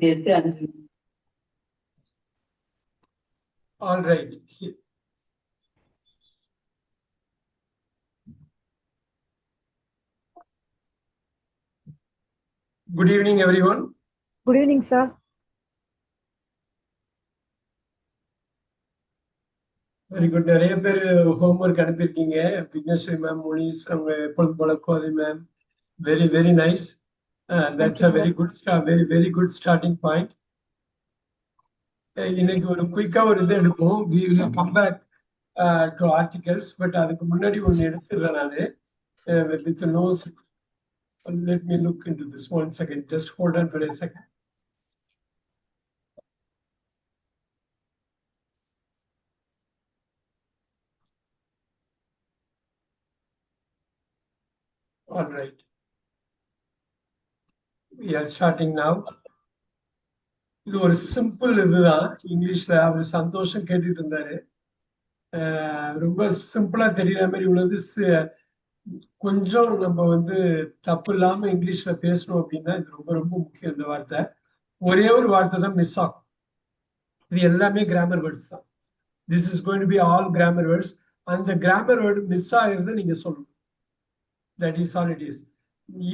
எடுத்து அனுப்பி. All right. Good evening, everyone. Good evening, sir. Very good. நிறைய பேர் ஹோம்ஒர்க் அனுப்பியிருக்கீங்க. விக்னேஸ்வரி மேம், முனிஸ், அவங்க எப்பொழுது போல கோதை ma'am. Very nice. That's a very good start. Very good starting point. இன்னைக்கு ஒரு குயிக்கா ஒரு இது எடுப்போம். We will come back to articles, but அதுக்கு முன்னாடி ஒன்னு எடுத்துறேன் நானு. With notes. Let me look into this 1 second. Just hold on for a second. All right. We are starting now. இது ஒரு சிம்பிள் இதுதான். இங்கிலீஷ்ல அவர் சந்தோஷம் கேட்டுட்டு இருந்தாரு. ரொம்ப சிம்பிளா தெரியற மாதிரி உள்ளது. கொஞ்சம் நம்ம வந்து தப்பு இல்லாம இங்கிலீஷ்ல பேசணும் அப்படின்னா இது ரொம்ப ரொம்ப முக்கியம். இந்த வார்த்தை ஒரே ஒரு வார்த்தை தான் மிஸ் ஆகும். இது எல்லாமே கிராமர் வேர்ட்ஸ் தான். This is going to be all grammar words. அந்த கிராமர் வேர்டு மிஸ் ஆகிறத நீங்க சொல்லணும். That is all it is.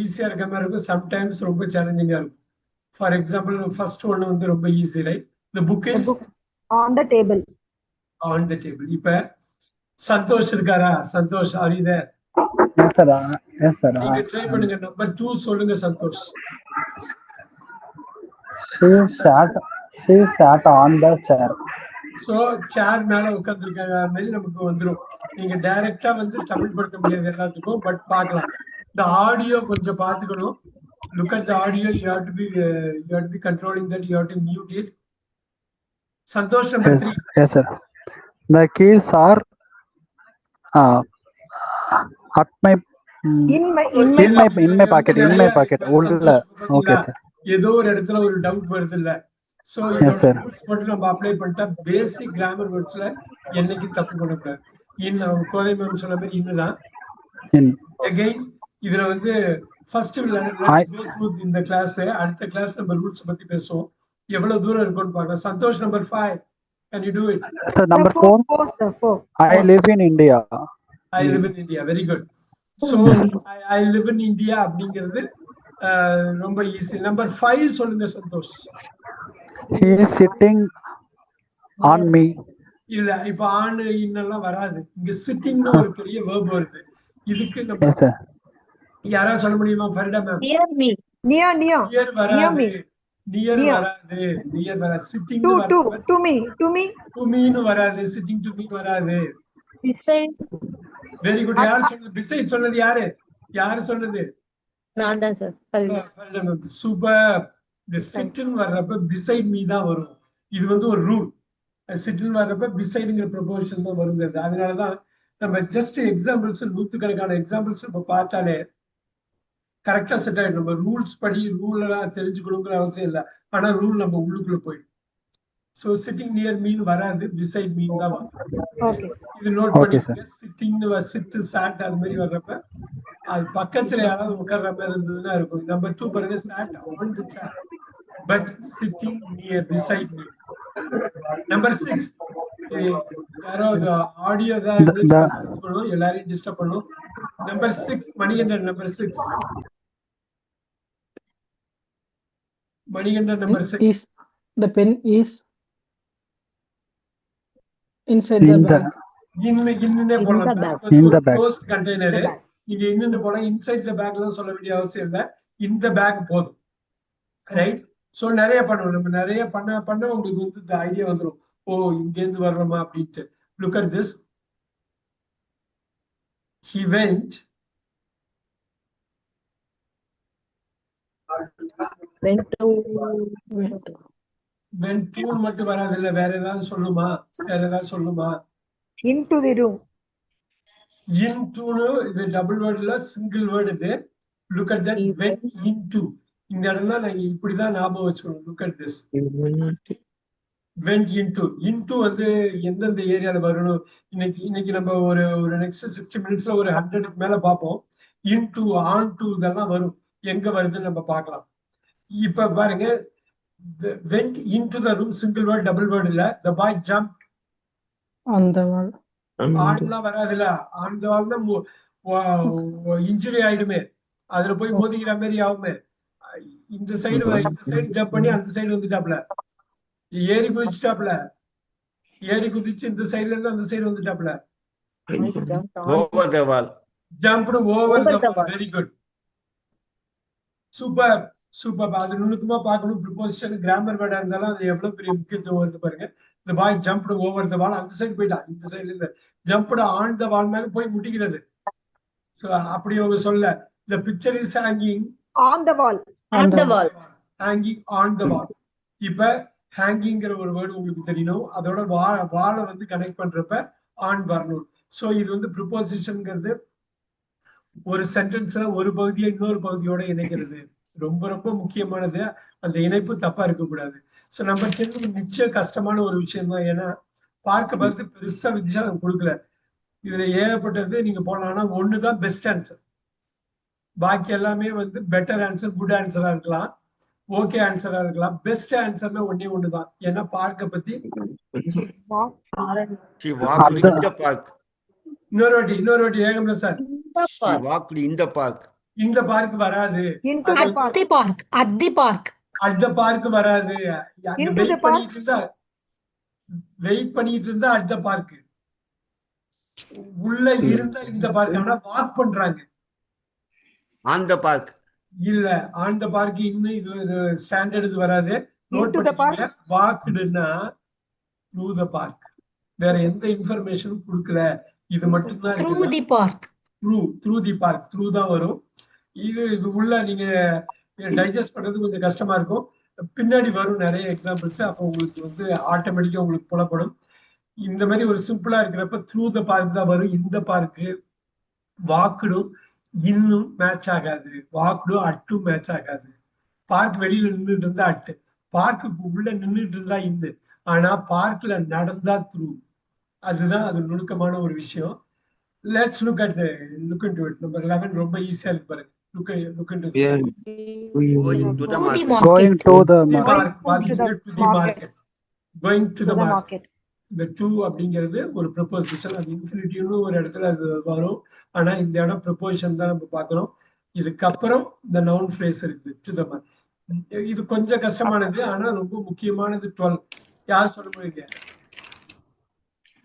ஈஸியா இருக்க மாதிரி இருக்கும், சம்டைம்ஸ் ரொம்ப சேலஞ்சிங்கா இருக்கும். ஃபார் எக்ஸாம்பிள் ஃபர்ஸ்ட் ஒன்னு வந்து ரொம்ப easy, right? The book is on the table. On the table. இப்ப சந்தோஷ் இருக்காரா? Santosh, are you there? Yes sir. Yes sir. நீங்க ட்ரை பண்ணுங்க. நம்பர் 2 சொல்லுங்க Santosh. She sat on the chair. So chair மேல உட்கார்ந்திருக்காங்க மாதிரி நமக்கு வந்துரும். நீங்க டைரக்டா வந்து தமிழ் படுத்த முடியாது எல்லாத்துக்கும், பட் பார்க்கலாம். இந்த ஆடியோ கொஞ்சம் பார்த்துக்கணும். Look at the audio. You have to be controlling that. You have to mute it. Santosh, number 3. Yes sir. The keys are at my In my pocket. உள்ள. Okay sir. ஏதோ ஒரு இடத்துல ஒரு doubt வருது இல்ல? So மட்டும் நம்ம apply பண்ணிட்டா பேசிக் கிராமர் வேர்ட்ஸ்ல என்னைக்கு தப்பு பண்ணக்கூடாது. கோதை மேம் சொன்ன மாதிரி இன்னுதான். அகைன் இதுல வந்து ஃபர்ஸ்ட் இந்த கிளாஸ், அடுத்த கிளாஸ் நம்ம ரூல்ஸ் பத்தி பேசுவோம். எவ்வளவு தூரம் இருக்கும்னு பார்க்கலாம். Santhosh, number 5. Can you do it? Sir, number 4. I live in India. Very good. So I live in India அப்படிங்கிறது ரொம்ப ஈஸி. நம்பர் 5 சொல்லுங்க Santhosh. He is sitting on me. இல்ல, இப்ப ஆன் இன்னெல்லாம் வராது. இங்க சிட்டிங்னு ஒரு பெரிய வெர்ப் வருது. இதுக்கு நம்ம யாராவது சொல்ல முடியுமா? Farida ma'am. நியர் வராது. சிட்டிங் டு மீன்னு வராது. சிட்டிங் டு மீ வராது. Very good. யார் சொன்னது? பிசைட் சொன்னது யாரு சொன்னது? நான் தான் சார். சூப்பர். இந்த சிட்னு வர்றப்ப பிசைட் மீ தான் வரும். இது வந்து ஒரு ரூல். சிட்னு வர்றப்ப பிசைடுங்கிற ப்ரொபோர்ஷன் தான் வருங்கிறது. அதனாலதான் நம்ம ஜஸ்ட் எக்ஸாம்பிள்ஸ், நூத்துக்கணக்கான எக்ஸாம்பிள்ஸ் நம்ம பார்த்தாலே கரெக்டா செட் ஆயிடும். நம்ம ரூல்ஸ் படி ரூல் எல்லாம் தெரிஞ்சுக்கணுங்கிற அவசியம் இல்லை. ஆனா ரூல் நம்ம உள்ளுக்குள்ள போயிடும். சோ சிட்டிங் நியர் மீன் வராது, பிசைட் மீன் தான் வரும். இது நோட் பண்ணிக்கோங்க. சிட்டிங்னு சிட்டு சாட் அது மாதிரி வர்றப்ப அது பக்கத்துல யாராவது உட்கார்ற மாதிரி இருந்ததுன்னா இருக்கும். நம்பர் 2 பாருங்க. Sat on the chair but sitting near beside me. Number 6. யாராவது ஆடியோ தான் எல்லாரையும் டிஸ்டர்ப் பண்ணும். Number 6 Manikandan. Number 6 Manikandan. Number 6. The pen is inside the bag. இன்னே போலாம். In the bag. Closed container. நீங்க இன்னும் போலாம். இன்சைட் த பேக்லாம் சொல்ல வேண்டிய அவசியம் இல்லை. இந்த பேக் போதும், ரைட்? சோ நிறைய பண்ணுவோம். நம்ம நிறைய பண்ண உங்களுக்கு வந்து இந்த ஐடியா வந்துடும். ஓ, இங்க இருந்து வர்றோமா அப்படின்ட்டு. Look at this. He went to மட்டும் வராது இல்ல, வேற ஏதாவது சொல்லுமா? Into the room. Into இது டபுள் வேர்ட்ல சிங்கிள் வேர்ட் இது. Look at that. Went into. இந்த இடம்லாம் நாங்க இப்படிதான் ஞாபகம் வச்சுக்கணும். Look at this. Went into வந்து எந்தெந்த ஏரியால வரணும். இன்னைக்கு நம்ம ஒரு நெக்ஸ்ட் 60 மினிட்ஸ்ல ஒரு 100க்கு மேல பார்ப்போம். into, on to இதெல்லாம் வரும். எங்க வருதுன்னு நம்ம பார்க்கலாம். இப்ப பாருங்க, went into the room, single word, double word இல்ல. The boy jumped. On the wall. ஆன்லாம் வராதுல. ஆன் த வால்னா இன்ஜுரி ஆயிடுமே, அதுல போய் மோதிக்கிற மாதிரி ஆகுமே. இந்த சைடு ஜம்ப் பண்ணி அந்த சைடு வந்துட்டாப்ல, ஏறி குதிச்சிட்டாப்ல, ஏறி குதிச்சு இந்த சைடுல இருந்து அந்த சைடு வந்துட்டாப்ல. Over the wall. Jumped over the wall. Very good, super super. அது நுணுக்கமா பார்க்கணும். ப்ரிபோசிஷன் கிராமர் வேர்டா இருந்தாலும் அது எவ்வளவு பெரிய முக்கியத்துவம் வருது பாருங்க. இந்த பாய் ஜம்ப்டு ஓவர் த வால், அந்த சைடு போயிட்டான், இந்த சைடுல இருந்து ஜம்ப்டு ஆன் த வால் மேல போய் முட்டிக்கிறது. சோ அப்படி அவங்க சொல்ல, the picture is hanging On the wall. On the wall. hanging on the wall. இப்ப ஹேங்கிங்கிற ஒரு வேர்டு உங்களுக்கு தெரியணும், அதோட வாலை வந்து கனெக்ட் பண்றப்ப ஆன் வரணும். சோ இது வந்து ப்ரிபோசிஷன்ங்கிறது ஒரு சென்டென்ஸ்ல ஒரு பகுதியை இன்னொரு பகுதியோட இணைக்கிறது. ரொம்ப ரொம்ப முக்கியமானது. அந்த இணைப்பு தப்பா இருக்கக்கூடாது. சோ நம்ம தெரிஞ்சு நிச்சயம் கஷ்டமான ஒரு விஷயம் தான். ஏன்னா பார்க்க பார்த்து பெருசா வித்தியாசம் கொடுக்கல. இதுல ஏகப்பட்டது நீங்க போடலாம்னா ஒண்ணுதான் பெஸ்ட் ஆன்சர். பாக்கி எல்லாமே வந்து பெட்டர் ஆன்சர், குட் ஆன்சரா இருக்கலாம், ஓகே ஆன்சரா இருக்கலாம். பெஸ்ட் ஆன்சர்னா ஒன்னே ஒண்ணுதான். ஏன்னா பார்க்க பத்தி She walked in the park. இன்னொரு வாட்டி ஏகம்ல sir. She walked in the park. இந்த பார்க் வராது. Into the park. At the park. அந்த பார்க் வராது. Into the park. வெயிட் பண்ணிட்டு இருந்தா அட் த பார்க். உள்ள இருந்தா இந்த பார்க். ஆனா வாக் பண்றாங்க. On the park. இல்ல, ஆன் த பார்க் இன்னும் இது ஸ்டாண்டர்ட் இது வராது. Into the park. வாக்டுன்னா த்ரூ த பார்க். வேற எந்த இன்ஃபர்மேஷனும் கொடுக்கல. இது மட்டும்தான் Through இருக்கு. the park. Through the park, through தான் வரும். இது உள்ள நீங்க டைஜஸ்ட் பண்றது கொஞ்சம் கஷ்டமா இருக்கும். பின்னாடி வரும் நிறைய எக்ஸாம்பிள்ஸ். அப்போ உங்களுக்கு வந்து ஆட்டோமேட்டிக்கா உங்களுக்கு புலப்படும். இந்த மாதிரி ஒரு சிம்பிளா இருக்கிறப்ப த்ரூ த பார்க் தான் வரும். இந்த பார்க்கு வாக்குடும் இன்னும் மேட்ச் ஆகாது, வாக்குடும் அட்டும் மேட்ச் ஆகாது. பார்க் வெளியில நின்றுட்டு இருந்தா அட்டு, பார்க்குக்கு உள்ள நின்றுட்டு இருந்தா இன்னு. ஆனா பார்க்ல நடந்தா த்ரூ. அதுதான் அது நுணுக்கமான ஒரு விஷயம். Let's look into it. Number 11 ரொம்ப ஈஸியா இருக்கு பாருங்க. Look into this. Going to the market. Going to the The market. market. to the To the market. Going to To the the market. market. இந்த to அப்படிங்கிறது ஒரு proposition. அது இன்ஃபினிட்டிவ்னு ஒரு இடத்துல அது வரும். ஆனா இந்த இடம் ப்ரொபோசிஷன் தான் நம்ம பார்க்கிறோம். இதுக்கப்புறம் இந்த நவுன் ஃப்ரேஸ் இருக்கு, to the market. இது கொஞ்சம் கஷ்டமானது, ஆனா ரொம்ப முக்கியமானது. 12 யார் சொல்ல போறீங்க?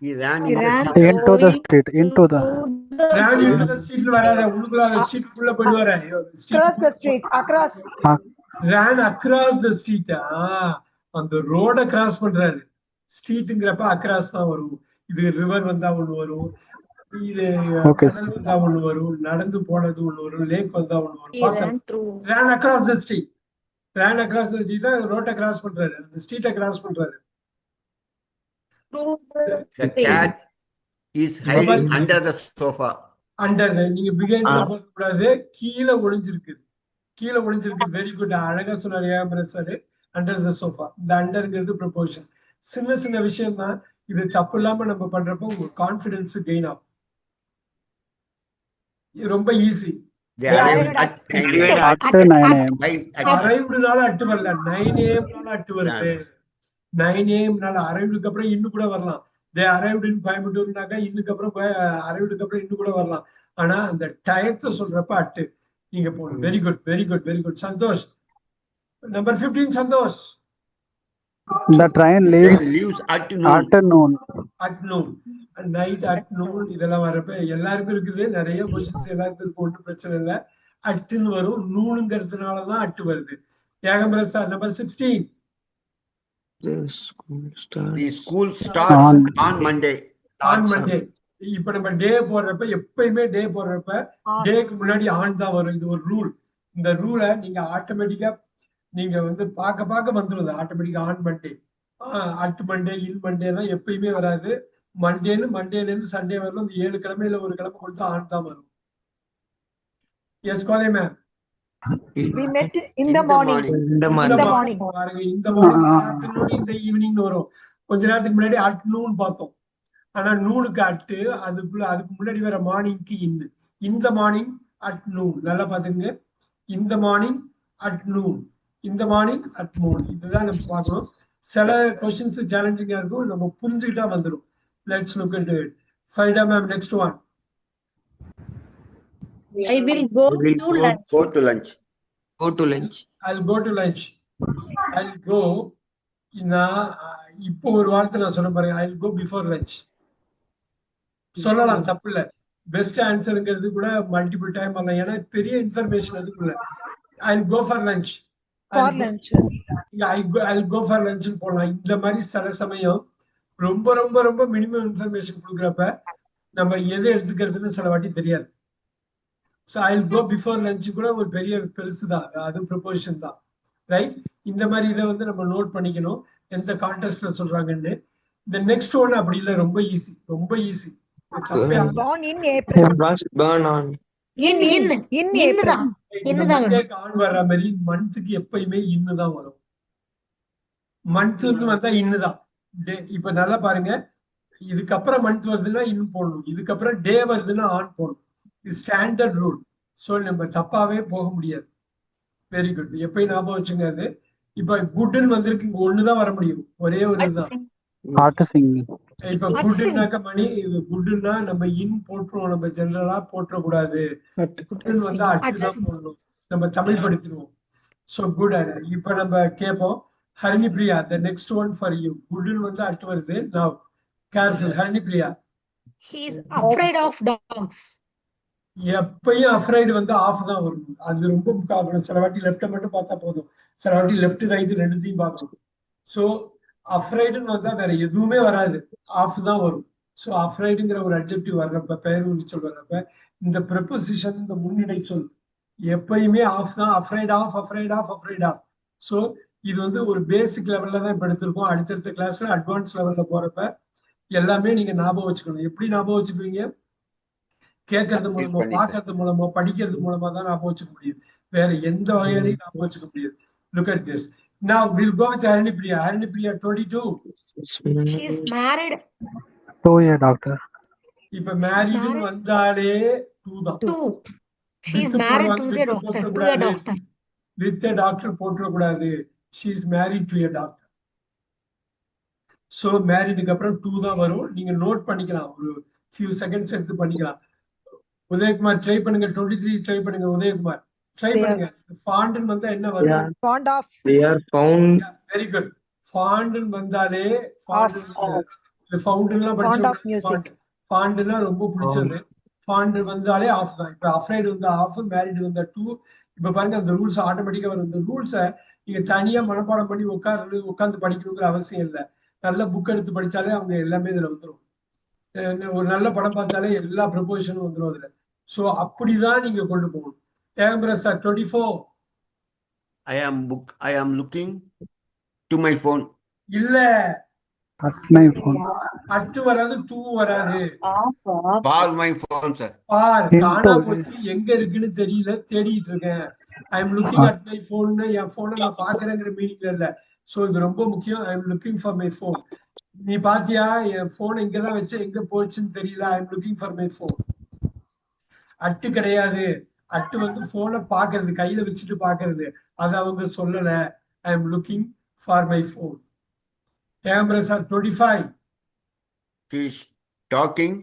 He ran He in the ran street. Into the street. Into the. Ran into the street வராத, உள்ளுக்குள்ள அந்த ஸ்ட்ரீட்டுக்குள்ள போயிட்டு வர. Across the street. Across. ran across the street. அந்த ரோட கிராஸ் பண்றாரு. ஸ்ட்ரீட்ங்கிறப்ப அக்ராஸ் தான் வரும். இது ரிவர் வந்தா ஒண்ணு வரும், இது கடல் வந்தா ஒண்ணு வரும், நடந்து போனது ஒண்ணு வரும், லேக் வந்தா ஒண்ணு வரும். ran across the street. ran across the street தான் ரோட்டை கிராஸ் பண்றாரு, அந்த ஸ்ட்ரீட்டை கிராஸ் பண்றாரு. The cat is hiding under the sofa. Under, நீங்க பிகைன்ல போக கூடாது, கீழே ஒளிஞ்சிருக்கு. கீழே ஒளிஞ்சிருக்கு. வெரி குட், அழகா சொன்னாரு ஏகம்பரன் சார். Under the sofa. இந்த அண்டர்ங்கிறது ப்ரொபோஷன். சின்ன சின்ன விஷயம் தான். இது தப்பு இல்லாம நம்ம பண்றப்போ உங்க கான்பிடன்ஸ் கெயின் ஆகும். இது ரொம்ப easy. They arrived at 9 a.m. At 9 a.m. அரைவ்டுனால அட்டு வரல, 9 AM அட்டு வருது. 9 AM அரைவ்டுக்கு அப்புறம் இன்னும் கூட வரலாம். தே அரைவ்டு இன் கோயம்புத்தூர்னாக்கா இன்னுக்கு அப்புறம் அரைவ்டுக்கு அப்புறம் இன்னும் கூட வரலாம். ஆனா அந்த டயத்தை சொல்றப்ப அட்டு நீங்க போகணும். Very good, very good, very good. Santhosh. Number 15 Santhosh. The train leaves at noon. at noon. At noon. Night at noon இதெல்லாம் வரப்ப எல்லாருக்கும் இருக்குது. நிறைய கொஸ்டின்ஸ் எல்லாருக்கும் இருக்கு, ஒன்றும் பிரச்சனை இல்லை. அட்டுன்னு வரும். நூனுங்கிறதுனாலதான் அட்டு வருது. ஏகம்பரன் sir number 16. The school starts on Monday. On Monday. இப்ப நம்ம டே போடுறப்ப, எப்பயுமே டே போடுறப்ப டேக்கு முன்னாடி ஆன் தான் வரும். இது ஒரு ரூல். இந்த ரூலை நீங்க ஆட்டோமேட்டிக்கா நீங்க வந்து பார்க்க வந்துடும். ஆட்டோமேட்டிக்கா on Monday, at Monday, in Monday எல்லாம் எப்பயுமே வராது. மண்டேல இருந்து சண்டே வரணும். இந்த 7 கிழமையில ஒரு கிழமை கொடுத்தா ஆன் தான் வரும். Yes Kothai ma'am. We met in the morning. இந்த மார்னிங் பாருங்க, இந்த மார்னிங், ஆஃப்டர்நூன், இந்த ஈவினிங் வரும். கொஞ்ச நேரத்துக்கு முன்னாடி அட் நூன் பார்த்தோம். ஆனா நூனுக்கு அட்டு, அதுக்கு முன்னாடி வர மார்னிங்க்கு இன்னு. இந்த மார்னிங் அட் நூன். நல்லா பாத்துங்க. இந்த மார்னிங் அட் நூன். இந்த மார்னிங் அட் மோர்னிங். இதுதான் நம்ம பார்க்கணும். சில கொஸ்டின்ஸ் சேலஞ்சிங்கா இருக்கும், நம்ம புரிஞ்சுக்கிட்டா வந்துடும். Let's look into it. Faida ma'am, next one. I will go I will to lunch. go to lunch. Go to lunch. I'll go to lunch. I'll go. நான் இப்போ ஒரு வார்த்தை நான் சொல்ல பாருங்க. I'll go before lunch. சொல்லலாம், தப்பு இல்ல. பெஸ்ட் ஆன்சருங்கிறது கூட மல்டிபிள் டைம் ஆகலாம், ஏன்னா பெரிய இன்ஃபர்மேஷன் அதுக்குள்ள. I'll go for lunch. For lunch. I'll go for lunch போடலாம். இந்த மாதிரி சில சமயம் ரொம்ப ரொம்ப ரொம்ப மினிமம் இன்ஃபர்மேஷன் கொடுக்குறப்ப நம்ம எதை எடுத்துக்கிறதுன்னு சில வாட்டி தெரியாது. So I'll go before lunch கூட ஒரு பெரிய பெருசு தான், அது ப்ரொபோசிஷன் தான், ரைட்? இந்த மாதிரி இதை வந்து நம்ம நோட் பண்ணிக்கணும் எந்த கான்டெக்ஸ்ட்ல சொல்றாங்கன்னு. இந்த நெக்ஸ்ட் ஒன் அப்படி இல்லை, ரொம்ப ஈஸி, ரொம்ப easy. Born in April. Was born on. In April. On வர்ற மாதிரி மந்த்துக்கு எப்பயுமே இன்னுதான் வரும். மந்த்னு வந்தா இன்னுதான். இப்ப நல்லா பாருங்க, இதுக்கப்புறம் மந்த் வருதுன்னா இன்னும் போடணும், இதுக்கப்புறம் டே வருதுன்னா ஆன் போடணும். இது ஸ்டாண்டர்ட் ரூல். ஸோ நம்ம தப்பாவே போக முடியாது. வெரி குட், எப்பயும் ஞாபகம் வச்சுங்க அது. இப்ப குட்னு வந்திருக்கு, இங்க ஒண்ணுதான் வர முடியும், ஒரே ஒரு இதுதான். இப்ப குட்னாக்க மணி, குட்னா நம்ம இன் போட்டுருவோம், நம்ம ஜெனரலா போட்டுறக்கூடாது. குட்னு வந்தா அட்டுதான் போடணும், நம்ம தமிழ் படுத்திடுவோம். So good. இப்ப நம்ம கேட்போம், Harini Priya, the next one for you. குட்னு வந்து அட்டு வருது. Now careful, Harini Priya. He is afraid of dogs. எப்பயும் அஃப்ரைடு வந்து ஆஃப் தான் வரும், அது ரொம்ப முக்கியம். சில வாட்டி லெஃப்ட்டை மட்டும் பார்த்தா போதும், சில வாட்டி லெஃப்ட் ரைட் ரெண்டுத்தையும் பார்க்கணும். ஸோ அஃப்ரைடுன்னு வந்தா வேற எதுவுமே வராது, ஆஃப் தான் வரும். ஸோ அஃப்ரைடுங்கிற ஒரு அட்ஜெக்டிவ் வர்றப்ப, பெயர் சொல் வர்றப்ப, இந்த ப்ரெப்போசிஷன், இந்த முன்னிலை சொல் எப்பயுமே ஆஃப் தான். Afraid of, afraid of, afraid of. So இது வந்து ஒரு பேசிக் லெவல்ல தான் இப்ப எடுத்திருக்கோம். அடுத்தடுத்த கிளாஸ்ல அட்வான்ஸ் லெவல்ல போறப்ப எல்லாமே நீங்க ஞாபகம் வச்சுக்கணும். எப்படி ஞாபகம் வச்சுக்குவீங்க? கேட்கறது மூலமா, பார்க்கறது மூலமா, படிக்கிறது மூலமா தான் ஞாபகம் வச்சுக்க முடியும், வேற எந்த வகையிலையும் ஞாபகம் வச்சுக்க முடியாது. Look at this. Now we'll go with Harini Priya. Harini Priya, 22. He is married. Oh yeah, doctor. இப்ப மேரிட் வந்தாலே 2 தான். 2. She is married to the doctor. To a doctor. With a doctor போட்டுற கூடாது. She is married to a doctor. So மேரிடுக்கு அப்புறம் 2 தான் வரும். நீங்க note பண்ணிக்கலாம், ஒரு few seconds எடுத்து பண்ணிக்கலாம். உதயகுமார் ட்ரை பண்ணுங்க, 23 ட்ரை பண்ணுங்க. உதயகுமார் ட்ரை பண்ணுங்க. ஃபாண்ட்னு வந்தா என்ன வரும்? Fond of. They are found. Very good. ஃபாண்ட்னு வந்தாலே ஃபவுண்ட்லாம் Fond of music. படிச்சு, ஃபாண்ட்னா ரொம்ப பிடிச்சது. ஃபாண்ட் வந்தாலே ஆஃப் தான். இப்ப அஃப்ரைடு வந்து ஆஃப், மேரிட் வந்தா 2. இப்ப பாருங்க, அந்த ரூல்ஸ் ஆட்டோமேட்டிக்கா வரும். இந்த ரூல்ஸை நீங்க தனியா மனப்பாடம் பண்ணி உட்கார்ந்து படிக்கணுங்கிற அவசியம் இல்லை. நல்ல புக் எடுத்து படிச்சாலே அவங்க எல்லாமே இதுல வந்துடும். ஒரு நல்ல படம் பார்த்தாலே எல்லா ப்ரொபோசிஷனும் வந்துடும் அதுல. சோ அப்படிதான் நீங்க கொண்டு போகணும். ஏகம்பரன் sir, 24. I am looking to my phone. இல்ல, At my phone. அட்டு வராது, 2 வராது. For my phone, sir. பார், காணா போச்சு, எங்க இருக்குன்னு தெரியல, தேடிட்டு இருக்கேன். I am looking at my phone. என் போனை நான் பாக்குறேங்கிற மீனிங்ல இல்ல. சோ இது ரொம்ப முக்கியம். I am looking for my phone. நீ பாத்தியா, என் போன் இங்கதான் வச்சு எங்க போச்சுன்னு தெரியல. I am looking for my phone. At கிடையாது. அட்டு வந்து போனை பாக்குறது, கையில வச்சுட்டு பாக்குறது, அது அவங்க சொல்லல. I am looking for my phone. Ekambaran sir, 25. She is talking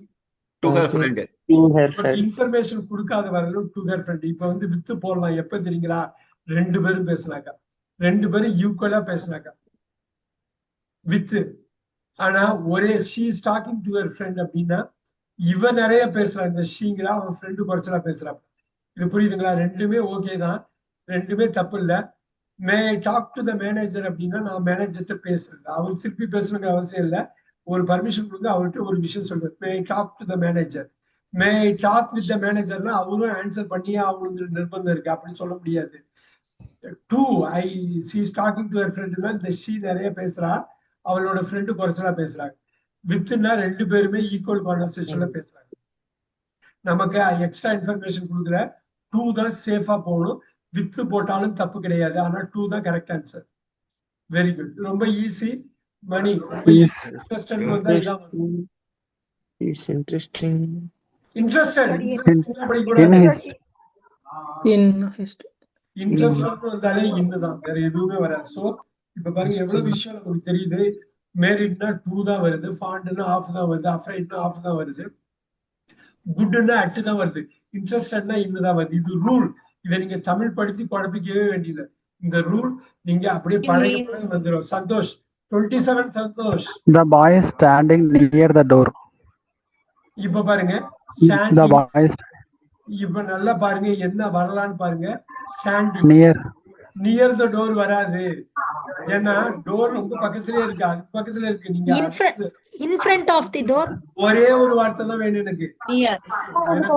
to her friend. To her friend. Information கொடுக்காத வரலும் டு ஹர் ஃப்ரெண்ட். இப்ப வந்து வித்து போடலாம். எப்ப தெரியுங்களா? 2 பேரும் பேசினாக்கா, 2 பேரும் ஈக்குவலா பேசினாக்கா வித்து. ஆனா ஒரே she is talking to her friend அப்படின்னா இவன் நிறைய பேசுறான், இந்த ஷீங்களா அவன் ஃப்ரெண்டு குறைச்சலா பேசுறான். இது புரியுதுங்களா? ரெண்டுமே ஓகே தான், ரெண்டுமே தப்பு இல்ல. மே டாக் டு த மேனேஜர் அப்படின்னா நான் மேனேஜர்கிட்ட பேசுறேன், அவர் திருப்பி பேசணுங்கிற அவசியம் இல்லை. ஒரு பர்மிஷன் கொடுங்க, அவர்கிட்ட ஒரு விஷயம் சொல்றேன். May talk to the manager. May talk with the மேனேஜர்னா அவரும் ஆன்சர் பண்ணியே அவங்களுக்கு நிர்பந்தம் இருக்கு, அப்படி சொல்ல முடியாது. 2 she is talking to her friend. இந்த ஷீ நிறைய பேசுறா, அவளோட ஃப்ரெண்டு குறைச்சலா பேசுறாங்க. வித்துனா 2 பேருமே ஈக்குவல் கான்வர்சேஷன்ல பேசுறாங்க. நமக்கு எக்ஸ்ட்ரா இன்ஃபர்மேஷன் கொடுக்குற 2 தான் சேஃபா போகணும். வித்து போட்டாலும் தப்பு கிடையாது, ஆனா 2 தான் கரெக்ட் ஆன்சர். வெரி குட், ரொம்ப ஈஸி. மணி இன்ட்ரெஸ்டட் வந்தா இதான் வரும். Is interesting. Interested In history. Interest வந்தாலே இன்னுதான், வேற எதுவுமே வராது. சோ இப்ப பாருங்க எவ்வளவு விஷயம் நமக்கு தெரியுது. மேரிட்னா 2 தான் வருது, ஃபாண்ட்னா ஆஃப் தான் வருது, அஃப்ரைட்னா ஆஃப் தான் வருது, குட்னா அட்டு தான் வருது, இன்ட்ரெஸ்டட்னா இன்னுதான் வருது. இது ரூல். இதை நீங்க தமிழ் படித்து குழப்பிக்கவே வேண்டியது. இந்த ரூல் நீங்க அப்படியே பழக பழக வந்துடும். Santhosh 27 Santhosh. The boy is standing near the door. இப்ப பாருங்க The ஸ்டாண்டிங். boy is இப்ப நல்லா பாருங்க என்ன வரலான்னு பாருங்க. Standing near. Near the door வராது. ஏன்னா டோர் ரொம்ப பக்கத்திலே இருக்கு, அது பக்கத்துல இருக்கு. நீங்க In front of the door. ஒரே ஒரு வார்த்தை தான் வேணும் எனக்கு. எனக்கு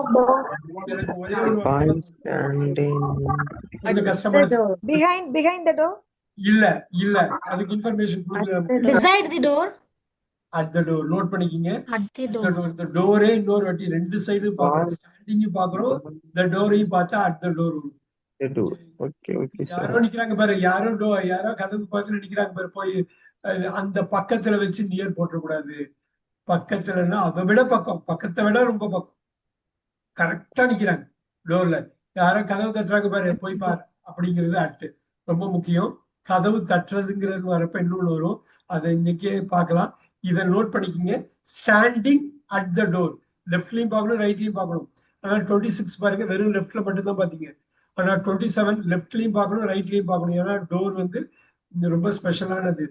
ஒரே ஒரு boy வார்த்தை is standing. கொஞ்சம் கஷ்டப்படுது. behind the door. இல்ல இல்ல அதுக்கு இன்ஃபர்மேஷன் கொடுக்குறேன். Beside the door. At the door note பண்ணிக்கிங்க. At the The door. door. The டோரே இன்னொரு வாட்டி ரெண்டு சைடு பாக்குறோம். ஸ்டாண்டிங் பாக்குறோம், த டோரையும் பார்த்தா at the door. The door. Okay, okay, sir. யாரோ நிக்கிறாங்க பாரு, யாரோ கதவு பார்த்து நிக்கிறாங்க பாரு. போய் அந்த பக்கத்துல வச்சு நியர் போட்டக்கூடாது. பக்கத்துலன்னா அதை விட பக்கம், பக்கத்தை விட ரொம்ப பக்கம். கரெக்டா நிக்கிறாங்க டோர்ல. யாரோ கதவு தட்டுறாங்க பாரு, போய் பாரு. அப்படிங்கிறது அட்டு ரொம்ப முக்கியம். கதவு தட்டுறதுங்கிறது வரப்ப இன்னொன்னு வரும், அதை இன்னைக்கே பார்க்கலாம். இதை நோட் பண்ணிக்கிங்க. Standing at the door. லெஃப்ட்லயும் பார்க்கணும், ரைட்லயும் பார்க்கணும். ஆனா 26 பாருங்க வெறும் லெஃப்ட்ல மட்டும் தான் பாத்தீங்க. ஆனா 27 லெஃப்ட்லயும் பார்க்கணும், ரைட்லயும் பார்க்கணும். ஏன்னா டோர் வந்து ரொம்ப ஸ்பெஷலானது.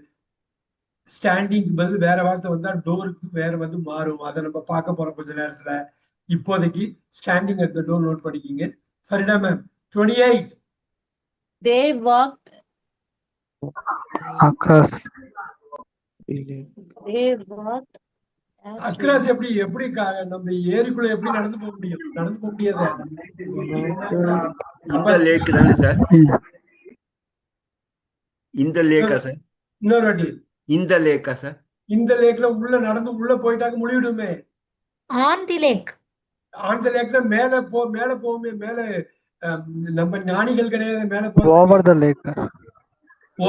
ஸ்டாண்டிங் பதில் வேற வார்த்தை வந்தா டோருக்கு வேற வந்து மாறும். அதை நம்ம பார்க்க போறோம் கொஞ்ச நேரத்துல. இப்போதைக்கு standing at the door note பண்ணிக்கிங்க. Farida ma'am 28. They walked. Across. They walked. Across எப்படி எப்படி நம்ம ஏரிக்குள்ள எப்படி நடந்து போக முடியும்? நடந்து போக முடியாது. இந்த லேக் தானே சார்? இந்த லேக்கா சார்? இன்னொரு வாட்டி. இந்த லேக்கா சார்? இந்த லேக்ல உள்ள நடந்து உள்ள போயிட்டாக்க முடிவிடுமே. On the lake. அந்த லேக்ல மேல போகுமே. மேல நம்ம ஞானிகள் கிடையாது. மேல Over the lake.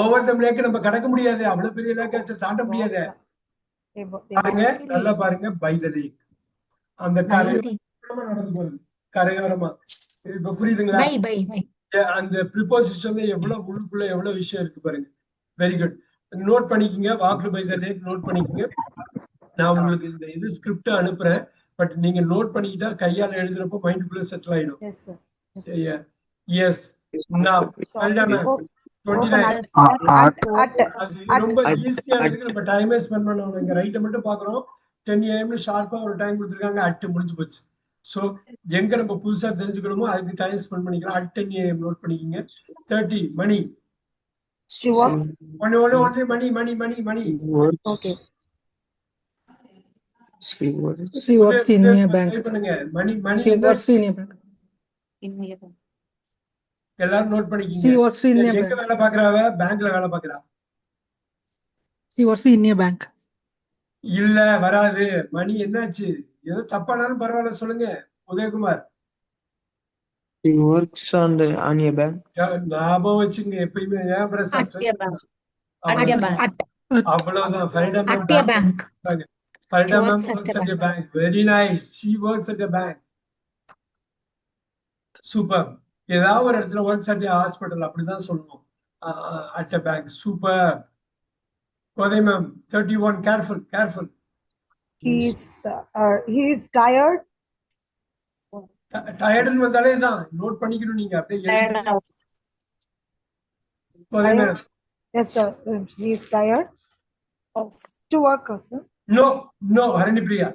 Over the lake நம்ம கடக்க முடியாது. அவ்வளவு பெரிய லேக் தாண்ட முடியாது. பாருங்க நல்லா பாருங்க. By the lake. அந்த கரையோரமா நடந்து போகுது. கரையோரமா. இப்ப புரியுதுங்களா? By. அந்த ப்ரிபோசிஷன்ல எவ்வளவு உள்ளுக்குள்ள எவ்வளவு விஷயம் இருக்கு பாருங்க. Very good. நோட் பண்ணிக்கங்க. Walked by the lake note பண்ணிக்கங்க. நான் உங்களுக்கு இந்த இது ஸ்கிரிப்ட் அனுப்புறேன். பட் நீங்க நோட் பண்ணிக்கிட்டா கையால எழுதுறப்போ மைண்டுக்குள்ள செட்டில் ஆயிடும். Yes, sir. எஸ். நவ் 29. அது ரொம்ப ஈஸியா இருக்கு. நம்ம டைமே ஸ்பெண்ட் பண்ணணும். இங்க ரைட்டை மட்டும் பாக்குறோம். 10 AM ஷார்ப்பா ஒரு டைம் கொடுத்துருக்காங்க. அட்டு முடிஞ்சு போச்சு. சோ எங்க நம்ம புதுசா தெரிஞ்சுக்கணுமோ அதுக்கு டைம் ஸ்பெண்ட் பண்ணிக்கலாம். அட் 10 AM நோட் பண்ணிக்கங்க. 30 மணி. She works. ஒன்னு மணி. Okay. She works. She works in a bank. பண்ணுங்க. மணி She works in a bank. In a bank. எல்லாரும் நோட் She பண்ணிக்கங்க. works in a எங்க bank. வேலை பாக்குறாவ? பேங்க்ல வேலை பாக்குறா. She works in a bank. இல்ல வராது. மணி என்னாச்சு? ஏதோ தப்பானாலும் பரவாயில்ல சொல்லுங்க Udhayakumar. She works on a bank. ஞாபகம் வச்சுங்க எப்பயுமே. ஏன் Prasad? At a bank. At a bank. அவ்வளவுதான். Farida ma'am At a bank. Farida She ma'am works at works a at a bank. Very nice. She works at a bank. Super. ஏதாவது ஒரு இடத்துல works at hospital அப்படிதான் சொல்லுவோம். At a bank. Super. Kothai ma'am 31. Careful. He is tired. டயர்டுன்னு வந்தாலே தான் note பண்ணிக்கணும். நீங்க அப்படியே Tired எழுதி. out. Kothai ma'am. Yes, sir. He is tired. To work, sir. No ஹரணிபிரியா.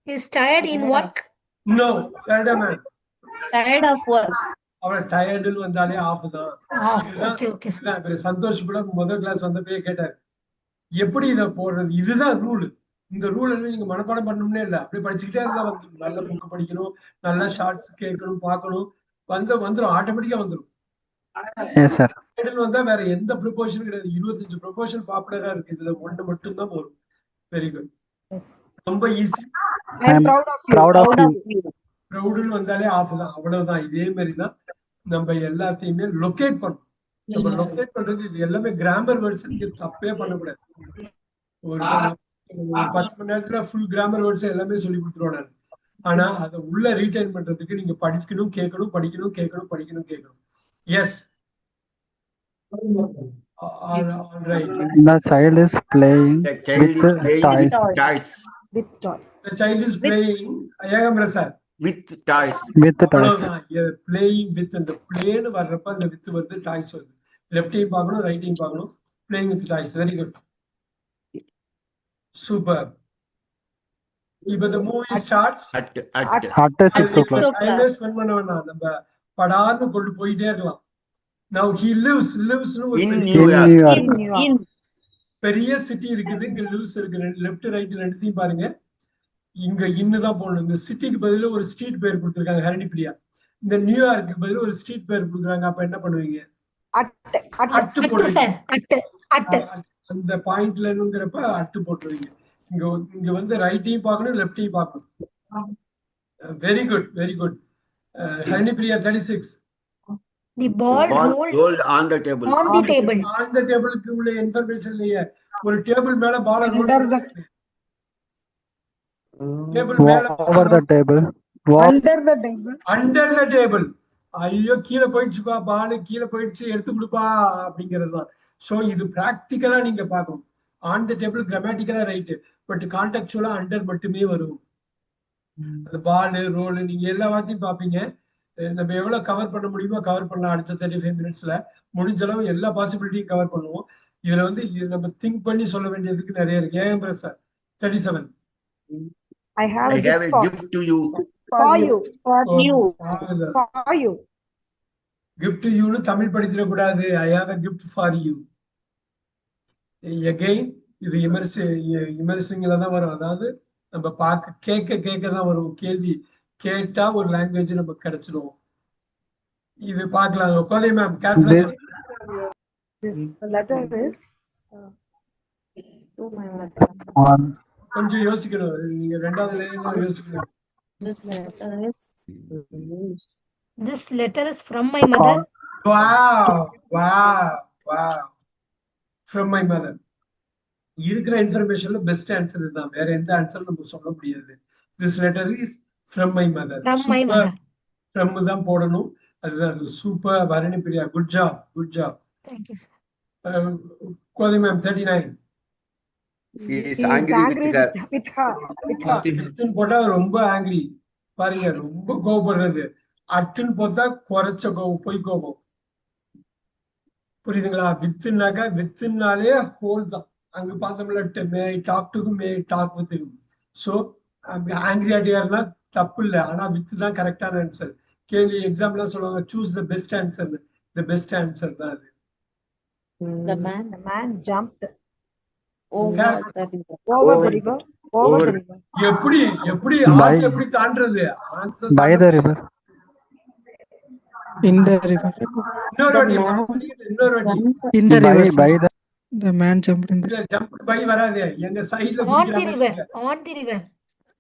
Is tired in work. No Farida ma'am. Tired of work. அவள் டயர்டுன்னு வந்தாலே of தான். Okay. Santhosh கூட முதல் கிளாஸ் வந்தப்பே கேட்டார் எப்படி இதை போடுறது. இதுதான் ரூல். இந்த ரூல் எல்லாம் நீங்க மனப்பாடம் பண்ணணும்னே இல்லை. அப்படியே படிச்சுக்கிட்டே இருந்தா வந்துடும். நல்ல புக் படிக்கணும், நல்ல ஷார்ட்ஸ் கேட்கணும், பார்க்கணும். வந்துடும் ஆட்டோமேட்டிக்கா வந்துடும். Yes, sir. வந்தா வேற எந்த ப்ரொபோஷன் கிடையாது. 25 ப்ரொபோஷன் பாப்புலரா இருக்கு. இதுல ஒண்ணு மட்டும் தான் வரும். Very good. Yes. ரொம்ப easy. I am proud of you. Proud of you. ப்ரௌடுன்னு வந்தாலே ஆஃப் தான். அவ்வளவுதான். இதே மாதிரி தான் நம்ம எல்லாத்தையுமே லொகேட் பண்ணணும். நம்ம லொகேட் பண்றது இது எல்லாமே கிராமர் வேர்ட்ஸ். நீங்க தப்பே பண்ணக்கூடாது. ஒரு 10 மணி நேரத்துல ஃபுல் கிராமர் வேர்ட்ஸ் எல்லாமே சொல்லி கொடுத்துருவோம் நான். ஆனா அதை உள்ள ரீடைன் பண்றதுக்கு நீங்க படிக்கணும், கேட்கணும். Yes. All right. The child is playing The child is with playing toys. with toys. With toys. The child is playing. Ayagamrasa. With toys. With toys. அவ்வளவுதான். Playing with அந்த பிளேன்னு வர்றப்ப அந்த வித் வருது டாய்ஸ் வருது. லெஃப்டையும் பார்க்கணும் ரைட்டையும் பார்க்கணும். Playing with toys. Very good. Super. இப்ப the movie starts. At At 6 o'clock. டைமே ஸ்பெண்ட் பண்ண வேணாம். நம்ம படார்னு கொண்டு போயிட்டே இருக்கலாம். Now he lives ஒரு in பெரிய- New In York. New York. In New York. In. பெரிய சிட்டி இருக்குது. இங்க lives இருக்கு. லெஃப்ட் ரைட் ரெண்டுத்தையும் பாருங்க. இங்க இன்னுதான் போகணும். இந்த சிட்டிக்கு பதிலா ஒரு ஸ்ட்ரீட் பேர் கொடுத்திருக்காங்க ஹரிணிப்பிரியா. இந்த நியூயார்க்கு பதிலா ஒரு ஸ்ட்ரீட் பேர் கொடுக்குறாங்க. அப்ப என்ன பண்ணுவீங்க? At. அட்டு At, போடுவீங்க. sir. At. அந்த பாயிண்ட்லங்கிறப்ப அட்டு போட்டுருவீங்க. இங்க வந்து ரைட்டையும் பார்க்கணும் லெஃப்டையும் பார்க்கணும். Very good very good. Harinipriya 36. The ball Ball rolled rolled on the table. on the table. அந்த டேபிளுக்கு உள்ள இன்ஃபர்மேஷன் இல்லையே. ஒரு டேபிள் மேல பால் Under the- டேபிள் மேல Over the table. Under the table. Under the table. ஐயோ கீழே போயிடுச்சுப்பா பால் கீழே போயிடுச்சு எடுத்து கொடுப்பா அப்படிங்கிறது தான். ஸோ இது பிராக்டிக்கலா நீங்க பார்க்கணும். ஆன் த டேபிள் கிராமட்டிக்கலா ரைட்டு, பட் கான்டெக்சுவலா அண்டர் மட்டுமே வரும். அந்த பால் ரோல் நீங்க எல்லா வார்த்தையும் பார்ப்பீங்க. நம்ம எவ்வளவு கவர் பண்ண முடியுமோ கவர் பண்ணலாம். அடுத்த 35 மினிட்ஸ்ல முடிஞ்ச அளவு எல்லா பாசிபிலிட்டியும் கவர் பண்ணுவோம். இதுல வந்து நம்ம திங்க் பண்ணி சொல்ல வேண்டியதுக்கு நிறைய இருக்கு. ஏன் Prasad 37. I have I a have gift a for, gift to you. for you. For you. For you. Gift யூன்னு தமிழ் படிச்சிடக்கூடாது. I have a gift for you. Again இது இமர்சிங்ல தான் வரும். அதாவது நம்ம கேட்க தான் வரும். கேள்வி கேட்டா ஒரு லாங்குவேஜ் நமக்கு கிடைச்சிடும். இது பார்க்கலாம். கோதை மேம் கேர்ஃபுல்லா This letter is To my mother. On கொஞ்சம் யோசிக்கணும். நீங்க ரெண்டாவது லைன்ல யோசிக்கணும். This letter is. This letter is from my mother. Wow. From my mother. இருக்கிற இன்ஃபர்மேஷன்ல பெஸ்ட் ஆன்சர் இதுதான். வேற எந்த ஆன்சர் நம்ம சொல்ல முடியாது. This letter is from my mother. From my mother. from தான் போடணும். அதுதான் super. Harinipriya good job. Thank you, sir. Kothai ma'am 39. He is he is angry angry with her. with her. அட்டுன்னு போட்டா ரொம்ப ஆங்கிரி. பாருங்க ரொம்ப கோபப்படுறது. அட்டுன்னு போட்டா குறைச்ச கோபம், பொய் கோபம். புரியுதுங்களா? வித்துனாலே ஹோல் தான். அங்க பார்த்தோம்ல may talk to may talk with. So angry ஆட்டியாருன்னா தப்பு இல்லை. ஆனா வித்து தான் கரெக்டான ஆன்சர். கேள்வி எக்ஸாம்பிளா சொல்லுவாங்க choose the best answer. The best answer தான் அது. The man The man jumped over Careful. the river. over the river. Over the river. எப்படி ஆத்து எப்படி தாண்டறது? Answer by the river. In the river. இன்னொரு வாட்டி. In the By river. the The man jumped in the. Jump by வராது. எங்க சைடுல On the river. On the river.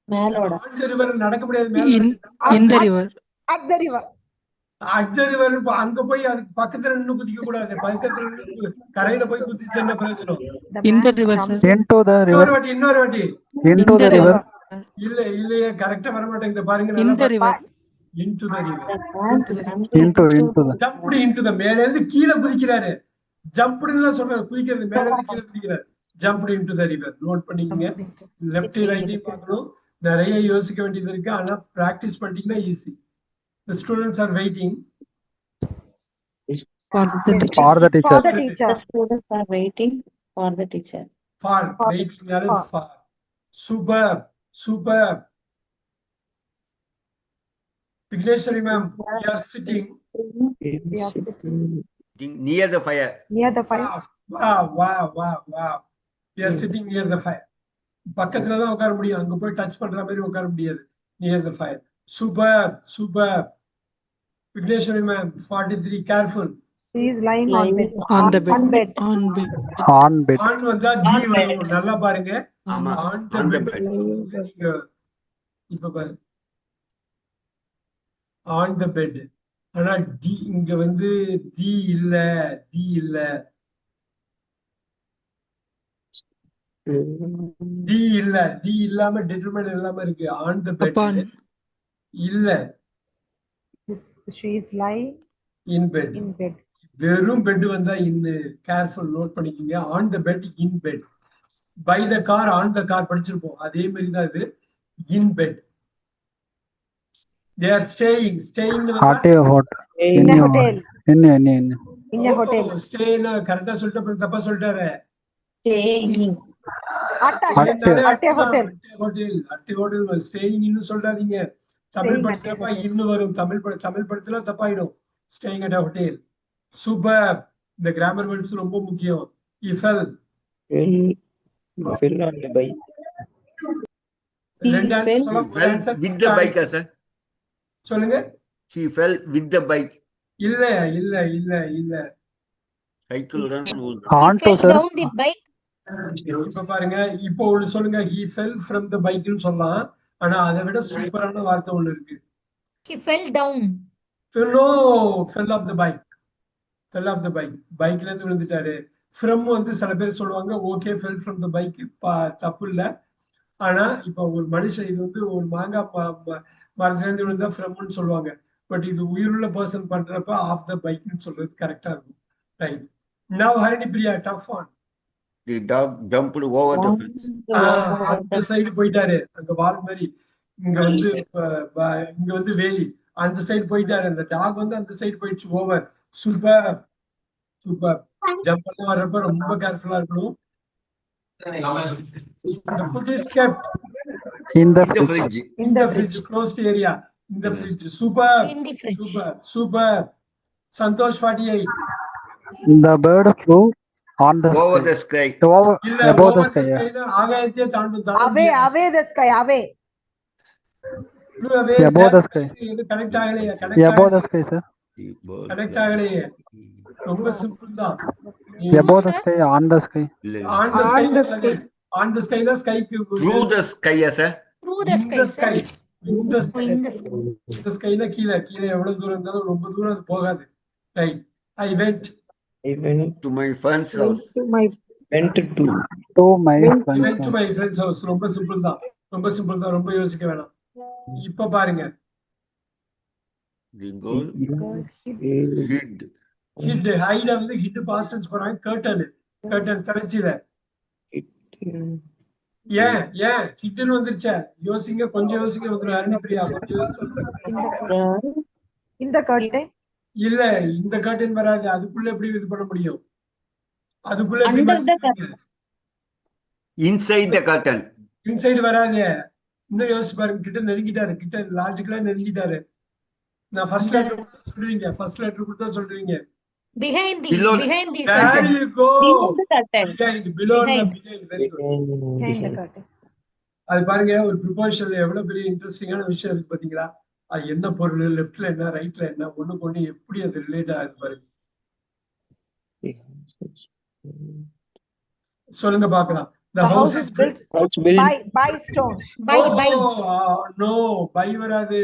மேலோட. ரிவர் நடக்க முடியாது. In the river. At the river. River அங்க போய் அதுக்கு பக்கத்துல நின்று குதிக்க கூடாது. பக்கத்துல நின்னு கரையில போய் குதிச்சு என்ன பிரயோஜனம்? The In the man river, jumped sir. into the இன்னொரு river. வாட்டி. Into the river. இல்லையே கரெக்டா வர மாட்டேங்குது பாருங்க. In the river. into the river. The man Into the. Jumped into the மேல இருந்து கீழே குதிக்கிறாரு. ஜம்ப்டுன்னு சொல்றாரு. குதிக்கிறது மேல இருந்து கீழே குதிக்கிறாரு. Jumped into the river. Note பண்ணிக்கங்க. லெஃப்ட் ரைட் பார்க்கணும். நிறைய யோசிக்க வேண்டியது இருக்கு. ஆனா பிராக்டிஸ் பண்ணிட்டீங்கன்னா easy. The students are waiting. For the teacher. For the teacher. for the teacher. The students are waiting for the teacher. For waiting for. Super. Vigneshwari ma'am, we are sitting. We are sitting Near the fire. near the fire. Wow. We are sitting near the fire. பக்கத்துல தான் உட்கார முடியும். அங்க போய் touch பண்ற மாதிரி உட்கார முடியாது. Near the fire. Super. Vigneshwari ma'am 43. Careful. She is lying on bed. On the bed. On bed. On bed. On bed. On வந்தா டி வரும். நல்லா பாருங்க. ஆமா. On On the the bed. bed. நீங்க இப்ப பாருங்க. On the bed. ஆனா the இங்க வந்து டி இல்ல. டி இல்லாம டிட்டர்மைன் இல்லாம இருக்கு. On the bed Upon. இல்ல. She is lying in bed. In bed. வெறும் பெட் வந்தா இன்னு கேர்ஃபுல் நோட் பண்ணிக்கோங்க. On the bed, in bed. By the car, on the car படிச்சிருப்போம். அதே மாதிரி தான் இது in bed. They are staying. Staying At a hotel. In a hotel. In In a hotel. Stay கரெக்டா சொல்லிட்டு அப்புறம் தப்பா சொல்லிட்டாரு. Staying. At a hotel. At a hotel. Staying இன்னும் சொல்லாதீங்க. தமிழ் Staying at a படிக்கிறப்ப hotel. இன்னும் வரும். தமிழ் படிச்சா தப்பாயிடும். Staying at a hotel. Superb. இந்த கிராமர் வேர்ட்ஸ் ரொம்ப முக்கியம். He fell. Fell on the bike. He ரெண்டு fell. answer சொல்ல He fell with the bike, sir. சொல்லுங்க. He fell with the bike. இல்ல இல்ல இல்ல இல்ல. Cycle run. On to Fell sir. down the bike. இப்ப பாருங்க, இப்போ ஒண்ணு சொல்லுங்க. He fell from the bike ன்னு சொல்லலாம். ஆனா அதை விட சூப்பரான வார்த்தை ஒண்ணு இருக்கு. He fell down. No, fell off the bike. Fell off the bike. பைக்ல இருந்து விழுந்துட்டாரு. From வந்து சில பேர் சொல்லுவாங்க okay fell from the bike தப்பு இல்ல. ஆனா இப்ப ஒரு மனுஷன் இது வந்து ஒரு மாங்காய் மரத்துல இருந்து விழுந்தா ஃப்ரம்னு சொல்லுவாங்க. பட் இது உயிருள்ள பர்சன் பண்றப்ப ஆஃப் த பைக்னு சொல்றது கரெக்டா இருக்கும். Right. Now Harini Priya, tough one. The dog jumped over the fence. அந்த சைடு போயிட்டாரு. அங்க வால் மாதிரி இங்க வந்து இங்க வந்து வேலி. அந்த சைடு போயிட்டாரு. அந்த டாக் வந்து அந்த சைடு போயிடுச்சு. ஓவர். Super super. ஜம்ப் பண்ண வர்றப்ப ரொம்ப கேர்ஃபுல்லா இருக்கணும். The food is kept In the In the fridge. fridge. in the fridge, closed area. In the fridge. Super. In the fridge. Super. Super. Santosh 48. The bird flew on the Over sky. the sky. Over இல்ல above the over the sky. sky னா ஆகாயத்தையே தாண்டும். Away the sky, away. Above the sky. இது connect ஆகலையே. Above the sky, sir. Connect ஆகலையே. ரொம்ப simple தான். Above the sky, on the sky. On the sky. On the sky னா ஸ்கைக்கு Through the sky, sir. Through the in sky. the sky. Sir. In the Oh, sky. in the sky. இந்த ஸ்கைல கீழே எவ்வளவு தூரம் இருந்தாலும் ரொம்ப தூரம் அது போகாது. Right. I went. I went To my friend's house. To my To my I went friend's to house. my friend's house. ரொம்ப சிம்பிள் தான். ரொம்ப யோசிக்க வேணாம். இப்ப பாருங்க. The girl hid. ஹைட் வந்து ஹிட் பாஸ்ட் டென்ஸ் போறாங்க. கர்டன் திரைச்சில. ஏன் ஹிட்னு வந்துருச்சே. யோசிங்க, கொஞ்சம் யோசிங்க. வந்துரும் ஹரிணி பிரியா. கொஞ்சம் யோசிச்சு. in the curtain. இல்ல இந்த கர்டன் வராது. அதுக்குள்ள எப்படி இது பண்ண முடியும்? அதுக்குள்ள எப்படி Under the மறைச்சிருக்கீங்க? Inside the curtain. Inside வராது. இன்னும் யோசிச்சு பாருங்க. கிட்ட நெருங்கிட்டாரு. கிட்ட லாஜிக்கலா நெருங்கிட்டாரு. நான் ஃபர்ஸ்ட் லெட்டர் கொடுத்தா சொல்றீங்க. Behind the Below. curtain. There you go. behind the curtain. Below the Behind. behind. Very good. Behind the curtain. அது பாருங்க, ஒரு ப்ரிப்போஷன்ல எவ்வளவு பெரிய இன்ட்ரெஸ்டிங்கான விஷயம் இருக்கு பாத்தீங்களா? அது என்ன பொருள், லெஃப்ட்ல என்ன, ரைட்ல என்ன, ஒண்ணுக்கு ஒண்ணு எப்படி அது ரிலேட் ஆகுது பாருங்க. சொல்லுங்க பாக்கலாம். The house is built. By stone. By No, by வராது.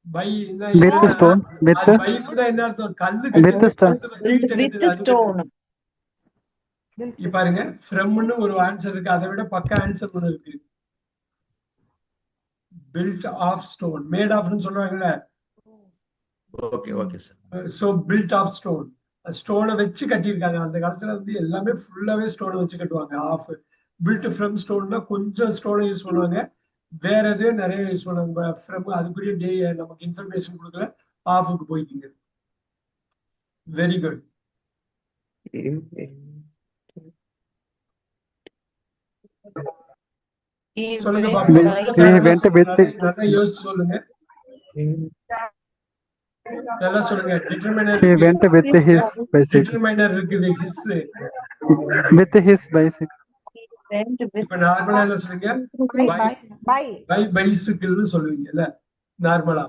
By என்ன? With stone. With அது by கூட என்ன அர்த்தம்? கல்லு With stone. With stone. இப்ப பாருங்க, ஃப்ரம்னு ஒரு ஆன்சர் இருக்கு. அதை விட பக்கா ஆன்சர் ஒண்ணு இருக்கு. built of stone. made of னு சொல்றாங்கல்ல. Okay, sir. So built of stone. ஸ்டோனை வச்சு கட்டியிருக்காங்க. அந்த காலத்துல வந்து எல்லாமே ஃபுல்லாவே ஸ்டோனை வச்சு கட்டுவாங்க. ஆஃப் built from stoneனா கொஞ்சம் ஸ்டோனை யூஸ் பண்ணுவாங்க. வேற எதையும் நிறைய யூஸ் பண்ணுவாங்க. ஃப்ரம் அதுக்குரிய டே நமக்கு இன்ஃபர்மேஷன் கொடுக்கல. ஆஃபுக்கு போய்க்கிங்க. Very good. சொல்லுங்க பாப்போம். நல்லா யோசிச்சு சொல்லுங்க. நல்லா சொல்லுங்க. டிட்டர்மினர். He went with his bicycle. டிட்டர்மினர் இருக்குது. his. With his bicycle. இப்ப நார்மலா என்ன சொல்லுங்க? பை பைசிக்கிள்னு சொல்லுவீங்கல்ல நார்மலா.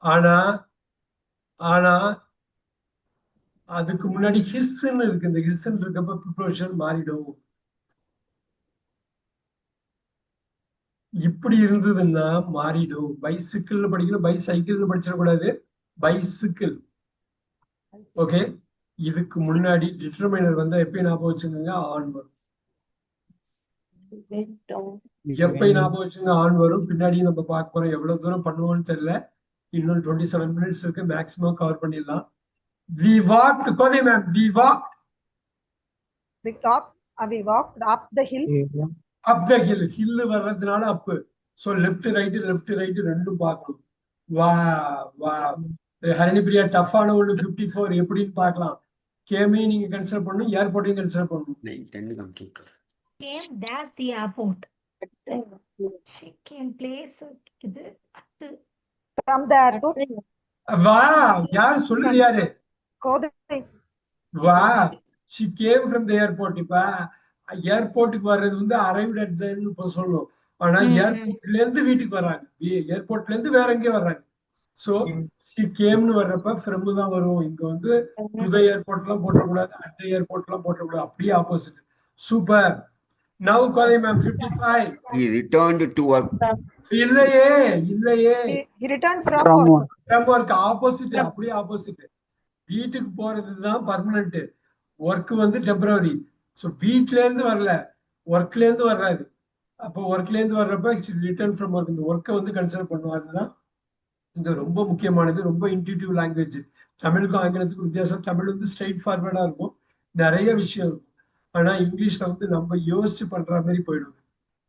ஆனா அதுக்கு முன்னாடி ஹிஸ்ன்னு இருக்கு. இந்த ஹிஸ்ன்னு இருக்கப்ப ப்ரிப்போஷன் மாறிடும். இப்படி இருந்ததுன்னா மாறிடும். பைசிக்கிள்னு படிக்கணும். பைசைக்கிள்னு படிச்சிடக்கூடாது. பைசிக்கிள். ஓகே. இதுக்கு முன்னாடி டிட்டர்மினர் வந்தா எப்பயும் ஞாபகம் வச்சுக்கோங்க, ஆன் வரும். எப்ப ஞாபகம் வச்சுங்க, ஆன் வரும். பின்னாடி நம்ம பார்க்க போறோம். எவ்வளவு தூரம் பண்ணுவோம்னு தெரியல. இன்னும் 27 minutes இருக்கு, மேக்ஸிமம் கவர் பண்ணிடலாம். We walked, Kothai ma'am, we walked we walked up the hill. up the hill. Hill வர்றதுனால அப்பு. ஸோ லெஃப்ட் ரைட் ரெண்டும் பார்க்கணும். வா வா ஹரிணிபிரியா டஃப்பான ஒன்று 54 எப்படின்னு பார்க்கலாம். கேமையும் நீங்க கன்சிடர் பண்ணணும், ஏர்போர்ட்டையும் கன்சிடர் பண்ணணும். 9:10 computer. Came dash the airport. She came place இது From the airport. வா யார் சொல்லுது யாரு? Kodai. வா she came from the airport. இப்ப ஏர்போர்ட்டுக்கு வர்றது வந்து arrived at the இப்போ சொல்லணும். ஆனா ஏர்போர்ட்ல இருந்து வீட்டுக்கு வர்றாங்க, ஏர்போர்ட்ல இருந்து வேற எங்கேயும் வர்றாங்க. சோ she cameனு வர்றப்ப from தான் வரும். இங்க வந்து to the airport எல்லாம் போட்டக்கூடாது, at the airport எல்லாம் போட்டக்கூடாது, அப்படியே opposite. Super. Now Kothai ma'am 55. He returned to work. இல்லையே He returned from From work. work. from work opposite, அப்படியே ஆப்போசிட். வீட்டுக்கு போறதுதான் பர்மனன்ட், ஒர்க் வந்து டெம்பரரி. ஸோ வீட்ல இருந்து வரல, ஒர்க்ல இருந்து வர்றாரு. அப்போ ஒர்க்ல இருந்து வர்றப்ப ரிட்டர்ன் ஃப்ரம் ஒர்க், இந்த ஒர்க்கை வந்து கன்சிடர் பண்ணுவாருன்னா இது ரொம்ப முக்கியமானது. ரொம்ப இன்ட்யூட்டிவ் லாங்குவேஜ். தமிழுக்கும் ஆங்கிலத்துக்கும் வித்தியாசம். தமிழ் வந்து ஸ்ட்ரைட் ஃபார்வர்டா இருக்கும், நிறைய விஷயம் இருக்கும். ஆனா இங்கிலீஷ்ல வந்து நம்ம யோசிச்சு பண்ற மாதிரி போயிடும்.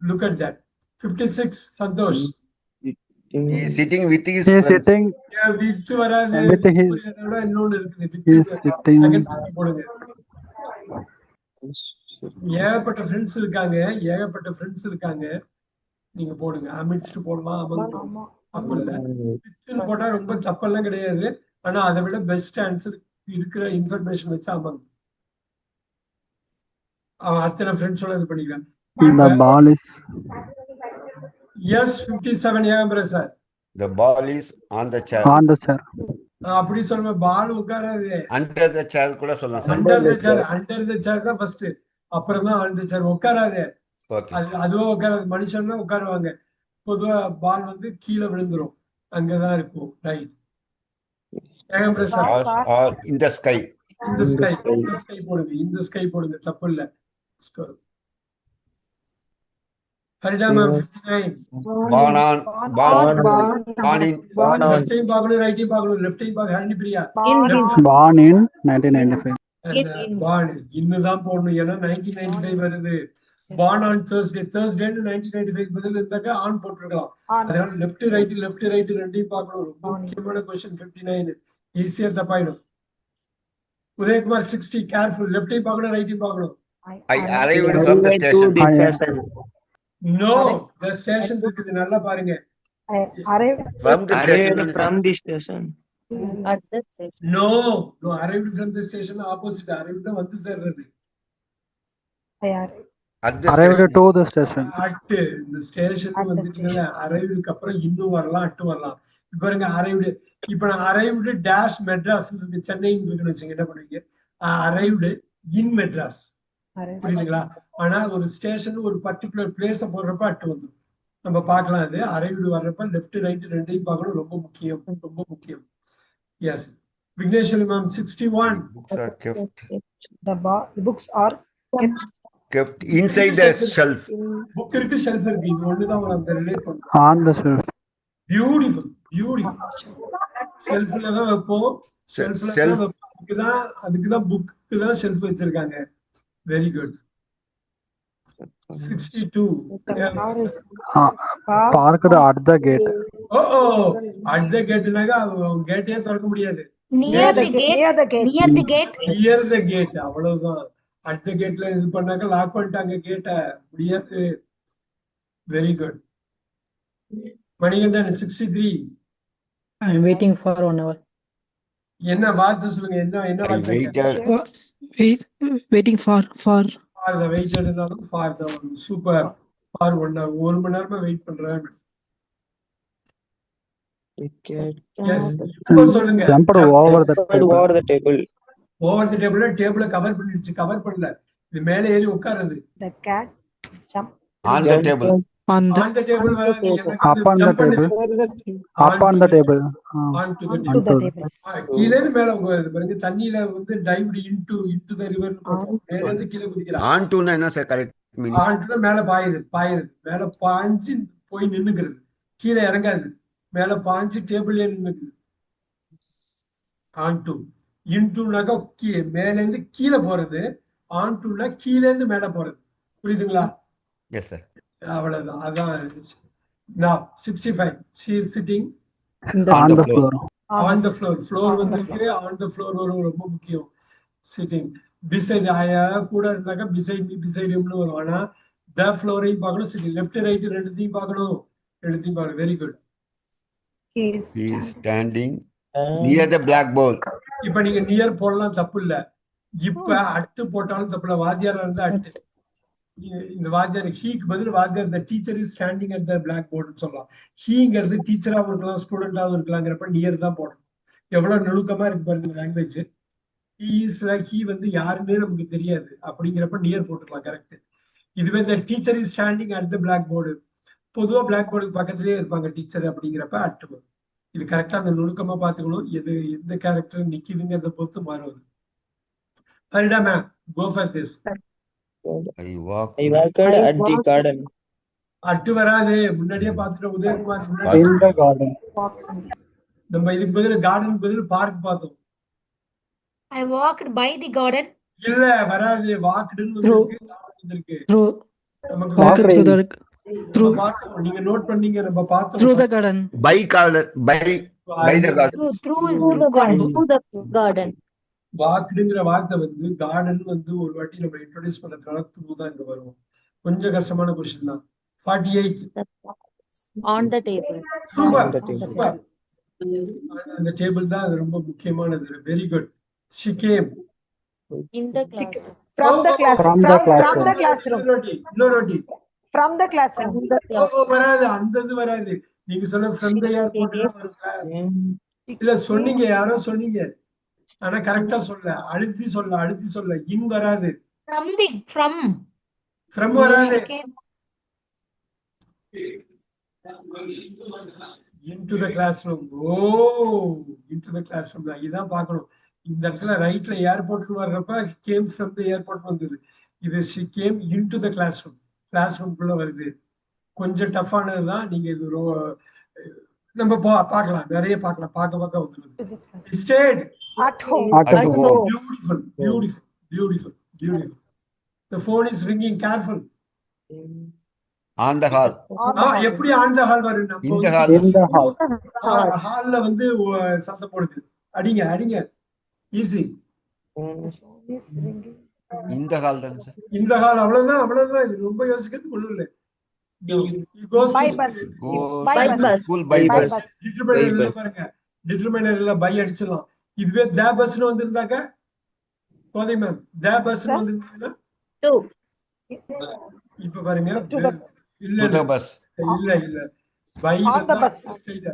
Look at that. 56 Santhosh. He is sitting with his He is friends. sitting. With வராது, With his- அதோட இன்னொன்னு இருக்குது. He is sitting. Second person போடுங்க. ஏகப்பட்ட ஃப்ரெண்ட்ஸ் இருக்காங்க, நீங்க போடுங்க. அமிட்ஸ்ட் போடலாம், ஆமா. அப்ப இல்ல வித்துன்னு போட்டா ரொம்ப தப்பெல்லாம் கிடையாது. ஆனா அதை விட பெஸ்ட் ஆன்சர் இருக்கிற இன்ஃபர்மேஷன் வச்சு அமங்க அவன் அத்தனை ஃப்ரெண்ட்ஸோட இது பண்ணிக்கலாம். The ball is எஸ் 57 Ekambaram sir. The ball is on the chair. on the chair. அப்படி சொல்லுவேன், பால் உட்காராது. Under the chair கூட சொல்லலாம் சார். அண்டர் த சேர் தான் ஃபர்ஸ்ட், அப்புறம் தான் ஆன் த சேர். உட்காராது, Okay. அதுவும் உட்காராது. மனுஷன் தான் உட்காருவாங்க. பொதுவா பால் வந்து கீழே விழுந்துரும், அங்கதான் இருக்கும். Right Ekambaram sir. Or in the sky. இந்த ஸ்கை போடுங்க, தப்பு இல்ல. ஹரிதா மேம் 59. Born in. லெஃப்டையும் பார்க்கணும், ரைட்டையும் பார்க்கணும். லெஃப்டையும் பார்க்க ஹரிணி பிரியா. Born in 1995. இன்னுதான் போடணும், ஏன்னா 1995 வருது. born on Thursday 1995 பதில் இருந்தாக்க ஆன் போட்டிருக்கலாம். அதனால லெஃப்ட் ரைட் ரெண்டையும் பார்க்கணும். ரொம்ப முக்கியமான கொஸ்டின் 59. ஈஸியா தப்பாயிடும். உதயகுமார் 60. கேர்ஃபுல். லெஃப்டையும் பார்க்கணும், ரைட்டையும் பார்க்கணும். I arrived from the station. No, the station இருக்குது, நல்லா பாருங்க. Arrived. From the station. From the station. At the station. No arrived from the station opposite. arrived தான் வந்து சேர்றது. At the Arrived station. to the station. At இந்த ஸ்டேஷனுக்கு வந்துட்டீங்கன்னா அரைவ்டுக்கு அப்புறம் இன்னும் வரலாம், அட்டு வரலாம். இப்ப பாருங்க அரைவ்டு. இப்ப நான் அரைவ்டு டேஷ் மெட்ராஸ் இருக்கு, சென்னை இருக்குன்னு வச்சுங்க, என்ன பண்ணுவீங்க? அரைவ்டு இன் மெட்ராஸ். புரியுதுங்களா? ஆனா ஒரு ஸ்டேஷன் ஒரு பர்டிகுலர் பிளேஸ போடுறப்ப அட்டு வந்துடும். நம்ம பார்க்கலாம். அது அரைவ்டு வர்றப்ப லெஃப்ட் ரைட் ரெண்டையும் பார்க்கணும், ரொம்ப முக்கியம். Yes Vigneswari ma'am 61. Books are kept. The books are Kept inside the shelf. Book இருக்கு, ஷெல்ஃப் இருக்கு. இது ஒண்ணுதான் ஒரு அந்த ரிலேட் பண்ணும். On the shelf. பியூட்டிஃபுல். ஷெல்ஃப்ல தான் வைப்போம். அதுக்குதான் புக்கு தான் ஷெல்ஃப் வச்சிருக்காங்க. Very good. 62. Parked at the gate. At the கேட்னாக்கா கேட்டே திறக்க முடியாது. near the gate. Near the gate, அவ்வளவுதான். அட் த கேட்ல இது பண்ணாக்க லாக் பண்ணிட்டாங்க கேட்ட, முடியாது. Very good. Manikandan 63. I am waiting for 1 hour. என்ன வார்த்தை சொல்லுங்க, என்ன I வார்த்தை? Waiting for வெயிட் இருந்தாலும் ஃபார் தான் வரும். சூப்பர். ஃபார் 1 hour, 1 மணி நேரமா வெயிட் பண்றேன். இப்போ சொல்லுங்க. Jumped over the table. Over the table. Over the டேபிள கவர் பண்ணிடுச்சு, கவர் பண்ணல. இது மேலே ஏறி உட்காருது. the cat jumped On the table. on the on the table வராது, எனக்கு Up on the table. Up on the table. On to the to the table. கீழ இருந்து மேல உட்காருது பாருங்க. தண்ணியில வந்து டைவ்ட் இன்டு தி ரிவர் போறோம். மேல இருந்து கீழ குதிக்கலாம். On to என்ன sir correct meaning? On to மேல பாயுது. மேல பாய்ஞ்சு போய் நின்னுக்கிறது, கீழ இறங்காது. மேல பாஞ்சு டேபிள் நின்னுக்கு ஆன் டு இன்டுனாக்கா மேல இருந்து கீழே போறது, ஆன் டுனா கீழே இருந்து மேல போறது. புரியுதுங்களா? Yes, sir. அவ்வளவுதான். அதான். Now 65. She is sitting In the On the floor. on the floor. Floor வந்திருக்கு, on the floor வரும், ரொம்ப முக்கியம். Sitting. Beside கூட இருந்தாக்கா beside me, beside him வரும். ஆனா the floor-ஐயும் பார்க்கணும், sitting. Left, right ரெண்டுத்தையும் பார்க்கணும். ரெண்டுத்தையும் பார்க்கணும். Very good. He is He is standing. standing near the blackboard. இப்ப நீங்க நியர் போடலாம், தப்பு இல்ல. இப்ப அட்டு போட்டாலும் தப்பு இல்ல. வாத்தியாரா இருந்தா அட்டு. இந்த வாத்தியார் ஹீக்கு பதில் வாத்தியார் the teacher is standing at the blackboard சொல்லலாம். ஹீங்கிறது டீச்சராகவும் இருக்கலாம், ஸ்டூடெண்டாகவும் இருக்கலாங்கிறப்ப நியர் தான் போடணும். எவ்வளவு நுணுக்கமா இருக்கு பாருங்க லாங்குவேஜ். ஹீ வந்து யாருன்னே நமக்கு தெரியாது அப்படிங்கிறப்ப நியர் போட்டுக்கலாம். கரெக்ட். இதுவே the teacher is standing at the blackboard, பொதுவா பிளாக் போர்டுக்கு பக்கத்துலயே இருப்பாங்க டீச்சர் அப்படிங்கிறப்ப அட்டு வரும். இது கரெக்டா அந்த நுணுக்கமா பாத்துக்கணும். எது எந்த கேரக்டர் நிக்குதுங்கிறத பொறுத்து மாறுவது. Farida ma'am, go for this. I walked I walked at the garden. At வராது, முன்னாடியே பாத்துட்டோம். உதயகுமார் முன்னாடி In the garden. Walk in the நம்ம இதுக்கு பதில் கார்டன் பதில் பார்க் பார்த்தோம். I walked by the garden. இல்ல வராது, வாக்குடுன்னு வந்திருக்கு, garden வந்திருக்கு. through நமக்கு walk Walk through the நம்ம through பார்த்தோம். நீங்க நோட் பண்ணீங்க, நம்ம பார்த்தோம். through the garden. by garden, by the garden. Through garden. To the garden. வாக்குடுங்கிற வார்த்தை வந்து கார்டன் வந்து ஒரு வாட்டி நம்ம இன்ட்ரோடியூஸ் பண்றதுனால த்ரூ தான் இங்க வருவோம். கொஞ்சம் கஷ்டமான கொஸ்டின் தான். 48. On the table. Super On the table. Super. அந்த டேபிள் தான் அது ரொம்ப முக்கியமானது. Very good. She came. In the class. from the classroom. From the From the classroom. classroom. இன்னொரு From the classroom. From the class. வராது, அந்த இது வராது. நீங்க சொன்ன from the airport வரும். இல்ல சொன்னீங்க, யாரோ சொன்னீங்க, ஆனா கரெக்டா சொல்ல, அழுத்தி சொல்ல. இன் வராது, From வராது. okay. into the classroom. O, into the classroom தான். இதான் பார்க்கணும். இந்த இடத்துல ரைட்ல ஏர்போர்ட் வர்றப்ப came from the airport வந்தது. இது she came into the classroom. Class ரூம்குள்ள வருது. கொஞ்சம் டஃப்பானது தான். நீங்க இது நம்ம பார்க்கலாம், நிறைய பார்க்கலாம். பார்க்க வந்துருது. Stayed. At home. At home. Beautiful. The phone is ringing. Careful. On the hall. On the எப்படி on the hall வரும்? In the hall. In the hall. ஹால்ல வந்து சத்தம் போடுது. அடிங்க. Easy. phone is ringing. In the hall then, sir. இந்த hall. அவ்வளவுதான். இது ரொம்ப யோசிக்கிறதுக்கு ஒண்ணும் இல்ல. He goes By to bus. Go By to bus. school by By bus. bus. டிட்டர்மைனர் By இல்ல bus. பாருங்க. டிட்டர்மைனர் இல்ல, பை அடிச்சிடலாம். இதுவே த பஸ்னு வந்திருந்தாக்க கோதை மேம், த பஸ்னு வந்திருந்ததுன்னா Two. இப்ப பாருங்க. To the bus. இல்ல To the bus. இல்ல by On the bus.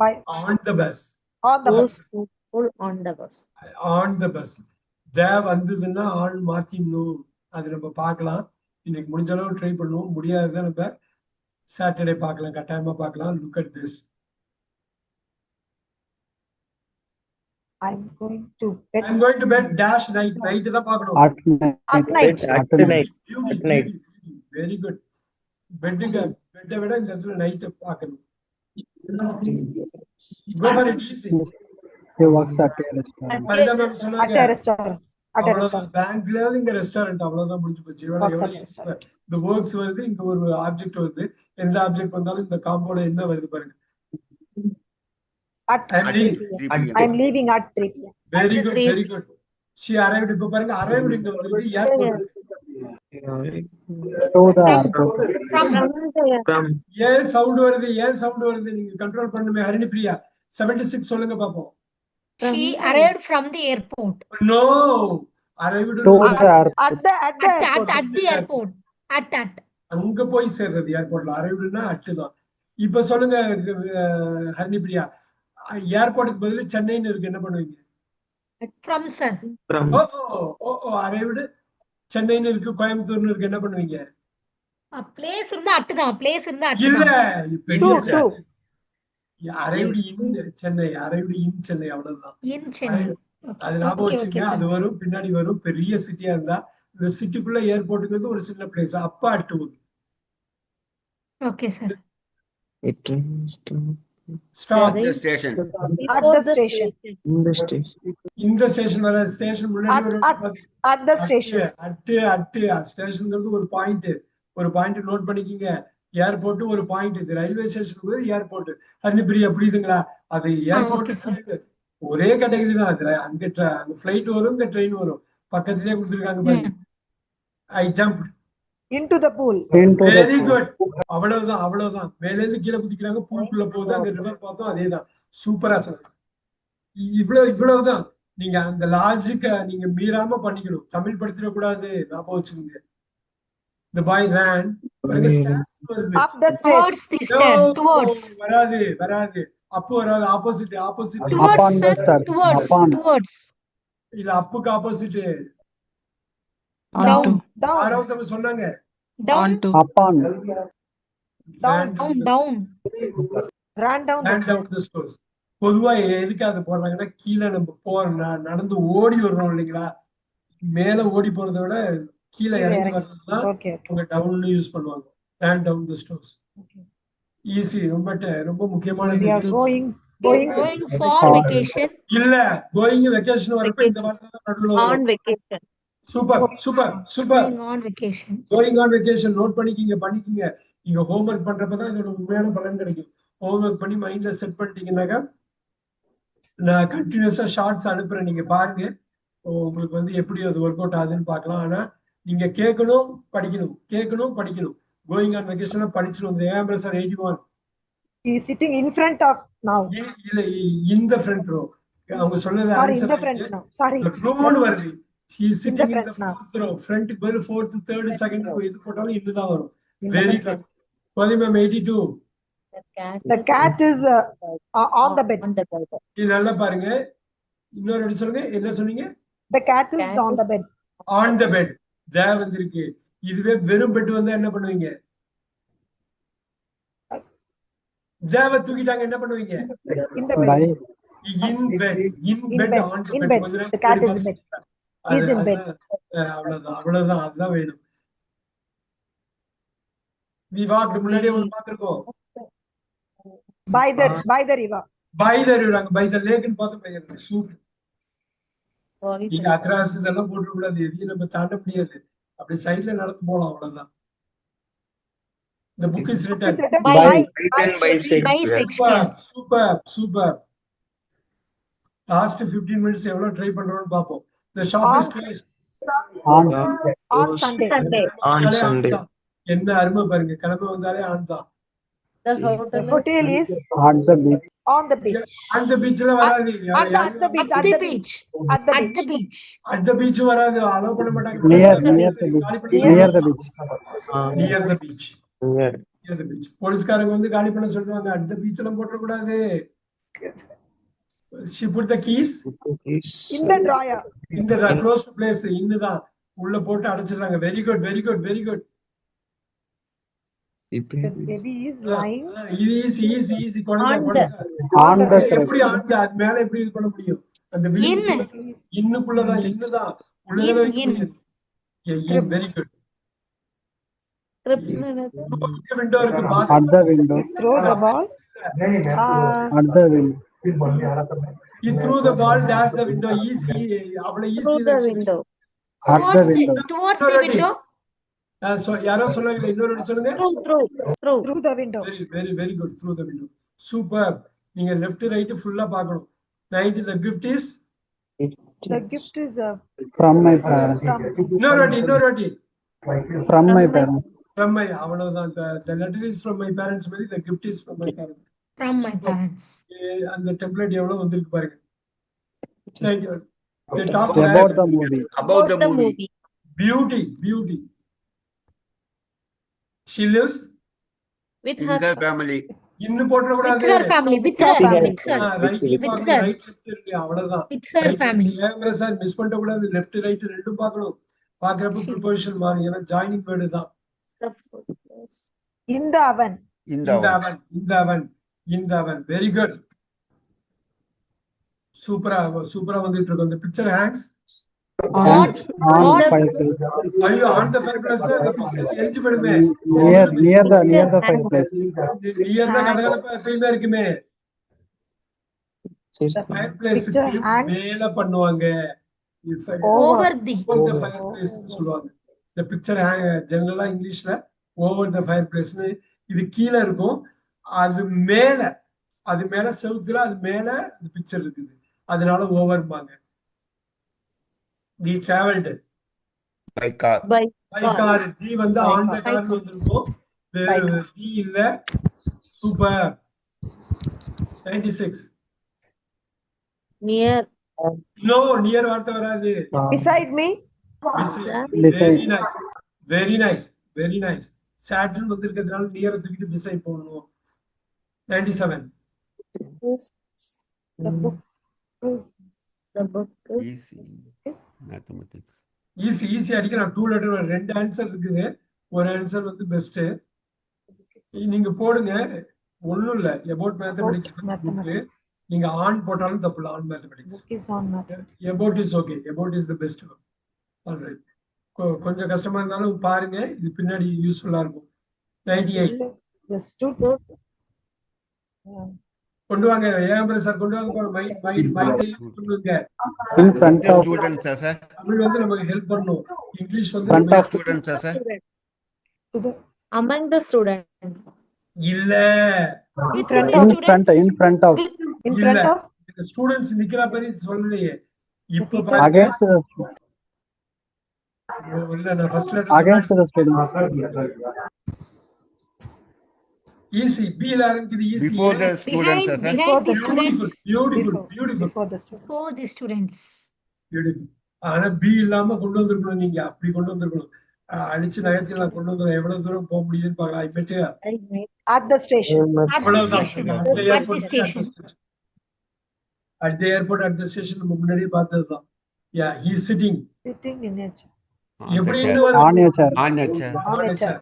By on the bus. on the Goes bus. to school on the bus. On the bus. The வந்ததுன்னா on மாத்திடணும். அது நம்ம பார்க்கலாம். இன்னைக்கு முடிஞ்ச அளவு ட்ரை பண்ணுவோம். முடியாததை நம்ம சாட்டர்டே பார்க்கலாம், கட்டாயமா பார்க்கலாம். Look at this. I'm going to bed. I'm going to bed dash night. Night தான் பார்க்கணும். At night. At night. At night. At night. Very good. பெட்டை விட இந்த இடத்துல நைட் பார்க்கணும். Go for it, easy. He works at a restaurant. Farida ma'am At சொன்னாங்க. a restaurant. At a அவ்வளவுதான். restaurant. பேங்க்ல இங்க ரெஸ்டாரண்ட், அவ்வளவுதான் முடிஞ்சு போச்சு. Works at a restaurant. இந்த ஒர்க்ஸ் வருது, இங்க ஒரு ஆப்ஜெக்ட் வருது. எந்த ஆப்ஜெக்ட் வந்தாலும் இந்த காம்போல என்ன வருது பாருங்க. At I'm leaving. 3 p.m. I'm leaving at 3 p.m. Very good. She arrived. இப்ப பாருங்க, arrived இங்க வந்து airport. To the airport. From ஏன் சவுண்ட் வருது? நீங்க கண்ட்ரோல் பண்ணுமே. ஹரிணி பிரியா 76 சொல்லுங்க பாப்போம். She arrived from the airport. No, arrived To the airport. At the airport. At the airport. At. அங்க போய் சேர்றது ஏர்போர்ட்ல. அரைவ்டுனா அட்டுதான். இப்ப சொல்லுங்க ஹரிணி பிரியா, ஏர்போர்ட்டுக்கு பதில் சென்னைன்னு இருக்கு, என்ன பண்ணுவீங்க? From, sir. from oh arrived சென்னைன்னு இருக்கு, கோயம்புத்தூர்னு இருக்கு, என்ன பண்ணுவீங்க? Place இருந்தா அட்டுதான். Place இருந்தா இல்ல, அட்டுதான். To. அரைவ்டு இன் சென்னை, அவ்வளவுதான். In Chennai. அது ஞாபகம் வச்சுங்க. அது வரும், பின்னாடி வரும். பெரிய சிட்டியா இருந்தா இந்த சிட்டிக்குள்ள ஏர்போர்ட்டுங்கிறது ஒரு சின்ன பிளேஸ். அப்ப at. Okay, sir. it rains to Stop The the rail- station. At the station. In the station. இந்த ஸ்டேஷன் வர ஸ்டேஷன் முன்னாடி ஒரு At the station. ஸ்டேஷன்ங்கிறது ஒரு பாயிண்ட் நோட் பண்ணிக்கிங்க. ஏர்போர்ட் ஒரு பாயிண்ட், இது ரயில்வே ஸ்டேஷன் ஏர்போர்ட். ஹரிபிரியா புரியுதுங்களா? அது ஏர்போர்ட் okay, sir. ஒரே கேட்டகரி தான். அது அங்க ஃபிளைட் வரும், இங்க ட்ரெயின் வரும், பக்கத்திலேயே கொடுத்துருக்காங்க பாருங்க. ஐ jump Into the pool. Into the very pool. Good. அவ்வளவுதான். மேல இருந்து கீழே குதிக்கிறாங்க, பூலுக்குள்ள போகுது. அங்க ரிவர் பார்த்தோம், அதேதான். சூப்பரா சொன்னாங்க. இவ்வளவுதான். நீங்க அந்த லாஜிக்க நீங்க மீறாம பண்ணிக்கணும். தமிழ் படிச்சிடக்கூடாது, ஞாபகம் வச்சுக்கோங்க. The boy ran. பாருங்க, stairs வருது. Up the stairs. Towards the stairs. No, Towards. வராது. அப்பு வராது. Opposite. Towards, Upon the sir. stairs. Towards. Upon. Towards. இல்ல, அப்புக்கு ஆப்போசிட். Onto. Down. யாராவது சொன்னாங்க. Down. Onto. Upon. Down. Down. Ran down the Ran down stairs. the stairs. பொதுவா எதுக்கு அது போடுறாங்கன்னா, கீழே நம்ம நடந்து ஓடி வர்றோம் இல்லைங்களா? மேல ஓடி போறதை விட கீழே இறங்கி வர்றதுதான் Okay. அவங்க டவுன் யூஸ் பண்ணுவாங்க. Ran down the stairs. Easy. ரொம்ப முக்கியமானது. We are going Going for vacation. இல்ல, கோயிங் வெக்கேஷன் வரப்ப இந்த வார்த்தை தான் நடுவுல On வரும். vacation. Super. Going on vacation. Going on vacation note பண்ணிக்கிங்க. நீங்க ஹோம்ஒர்க் பண்றப்பதான் இதோட உண்மையான பலன் கிடைக்கும். ஹோம்ஒர்க் பண்ணி மைண்ட்ல செட் பண்ணிட்டீங்கன்னாக்கா, நான் கண்டினியூஸா ஷார்ட்ஸ் அனுப்புறேன், நீங்க பாருங்க. உங்களுக்கு எப்படி அது ஒர்க் அவுட் ஆகுதுன்னு பார்க்கலாம். ஆனா நீங்க கேட்கணும், படிக்கணும். கோயிங் ஆன் வெக்கேஷன் படிச்சிடும். AMSR 81. He is sitting in front of now. இல்ல, இந்த ஃப்ரண்ட் ரோ. அவங்க சொன்னது Sorry, in the front now. Sorry. Road வருது. He is sitting in the front now. fourth row. Front க்கு பதில் fourth, third, second எது போட்டாலும் இதுதான் வரும். In the Very front. good. Kothi ma'am 82. The cat is on the bed. On the bed. இது நல்லா பாருங்க. இன்னொரு வாட்டி சொல்லுங்க. என்ன சொன்னீங்க? The cat is on the bed. On the bed. வந்திருக்கு. இதுவே வெறும் பெட் வந்தா என்ன பண்ணுவீங்க? தூக்கிட்டாங்க, என்ன பண்ணுவீங்க? In the bed. By. In bed. On the In bed. bed. கொஞ்ச நேரம் The cat is தேடி in bed. பாருங்க. He is in bed. அவ்வளவுதான். அதுதான் வேணும். We walked முன்னாடியே ஒரு பார்த்திருக்கோம். By the river. By the river. By the lake ன்னு பார்த்தோம். சூப்பர். Sorry. நீங்க அக்ராஸ் இதெல்லாம் போட்டு கூடாது. எதையும் நம்ம தாண்ட முடியாது. அப்படி சைட்ல நடந்து போலாம், அவ்வளவுதான். The book is written. It's written By By Shakespeare. Super. Last 15 minutes எவ்வளவு ட்ரை பண்றோம்னு பாப்போம். The shop is closed. On. on Sunday. On Sunday. என்ன அருமை பாருங்க. கிளம்ப வந்தாலே ஆன் தான். The The hotel. hotel is At the beach. on the beach. அந்த பீச்ல வராது. At the beach. At the beach. At the At the beach. beach. அந்த பீச் வராது. அலோ பண்ண மாட்டாங்க. Near the beach. காலி பண்ணி Near the beach. Near the beach. Near. Near the beach. போலீஸ்காரங்க வந்து காலி பண்ண சொல்லுவாங்க. அந்த பீச்ல போட கூடாது. She put the keys In the drawer. in the closed place. இன்னுதான் உள்ள போட்டு அடைச்சிடுறாங்க. Very good. The baby is lying easy. குழந்தை On the எப்படி ஆண்டு அது மேல எப்படி இது பண்ண முடியும்? அந்த இன்னுக்குள்ளதான். உள்ளதான் வைக்க முடியும். Very good. விண்டோ இருக்கு. At the window. throw the ball. At the window. He threw the ball, dash the window. Easy. அவ்வளவு Through the easy. window. At the window. Towards the window. யாரோ சொன்னாங்க. இன்னொரு சொல்லுங்க. Through the window. Very good. Through the window. Super. நீங்க left right ஃபுல்லா பார்க்கணும். Night the gift is. The gift is From my parents. இன்னொரு வாட்டி. From my parents. From my, அவ்வளவுதான். The letter is from my parents மாதிரி the gift is from my parents. From my parents. அந்த template எவ்வளவு வந்திருக்கு பாருங்க. Thank you. They talk About the movie. About the movie. Beauty. She lives With In her her family. இன்னும் போட்டுற With கூடாது. her family. With her. Right இருக்கு. அவ்வளவுதான். With her family. Sir miss பண்ண கூடாது. லெஃப்ட் ரைட் ரெண்டும் பார்க்கணும். பார்க்கறப்ப ப்ரிபோசிஷன் மாறும். ஏன்னா ஜாயினிங் வேர்டு தான். in the oven. In the oven. In the oven. Very good. சூப்பரா வந்துட்டு இருக்கு. அந்த பிக்சர் ஹேங்ஸ் On fireplace. ஐயோ ஆன் தி ஃபயர்பிளேஸ். எரிஞ்சு போடுமே. Near the fireplace. நியர் தான் கதகதப்பா எப்பயுமே இருக்குமே. ஃபயர் பிளேஸ் Picture hang- மேல பண்ணுவாங்க. Over the. Over the fire place சொல்லுவாங்க. இந்த பிக்சர் ஜெனரலா இங்கிலீஷ்ல ஓவர் த ஃபயர் பிளேஸ்னு, இது கீழே இருக்கும், அது மேல செவுத்துல அது மேல இந்த பிக்சர் இருக்குது, அதனால ஓவர்பாங்க. The travelled By car. By by car. The வந்து By on the car. Car வந்திருக்கும், By car. தி இல்ல. சூப்பர். 96. near. நோ, நியர் வார்த்தை வராது. Beside me. Very nice, very nice, very nice. சாட்டன் வந்திருக்கிறதுனால நியர் தூக்கிட்டு பிசைட் போடணும். 97. The book is The book is Easy. Mathematics. Easy அடிக்கலாம். 2 letter 2 answer இருக்குது, ஒரு ஆன்சர் வந்து பெஸ்ட். நீங்க போடுங்க, ஒண்ணும் இல்ல. அபவுட் மேத்தமெட்டிக்ஸ் புக்கு நீங்க ஆன் போட்டாலும் தப்பு இல்ல. On mathematics, book is on mathematics. About is okay. About is the best. Alright. கொஞ்சம் கஷ்டமா இருந்தாலும் பாருங்க, இது பின்னாடி யூஸ்ஃபுல்லா இருக்கும். 98. The student. கொண்டு வாங்க ஏன் சார், கொண்டு வாங்க. மைண்ட் யூஸ் பண்ணுங்க. In front The of. students, sir. Tamil வந்து நமக்கு ஹெல்ப் பண்ணும், இங்கிலீஷ் வந்து Front The of. students, sir. To the among the students. இல்ல. Within the In students. front. In front of. in இல்ல. front of. ஸ்டூடெண்ட்ஸ் நிக்கிற மாதிரி சொல்லலையே. இப்ப teacher. பாருங்க. Against the. இல்ல, நான் first Against letter the students. Easy. B ல ஆரம்பிக்குது. Easy. Before the students, Behind, sir. behind the beautiful, students. Beautiful, Before, beautiful, before the student. For the students. Beautiful. ஆனா பி இல்லாம கொண்டு வந்திருக்கணும், நீங்க அப்படி கொண்டு வந்திருக்கணும். அடிச்சு நகைச்சுலாம் கொண்டு வந்து எவ்வளவு தூரம் போக முடியுதுன்னு பார்க்கலாம். இப்பட்டே I made At the station. At the அவ்வளவுதான். station. At the At the station. Airport, at the station நம்ம முன்னாடியே பார்த்ததுதான். Yeah, he is sitting. Sitting in a chair. On the எப்படி chair. இன்னும் On your chair. On your chair. On a chair.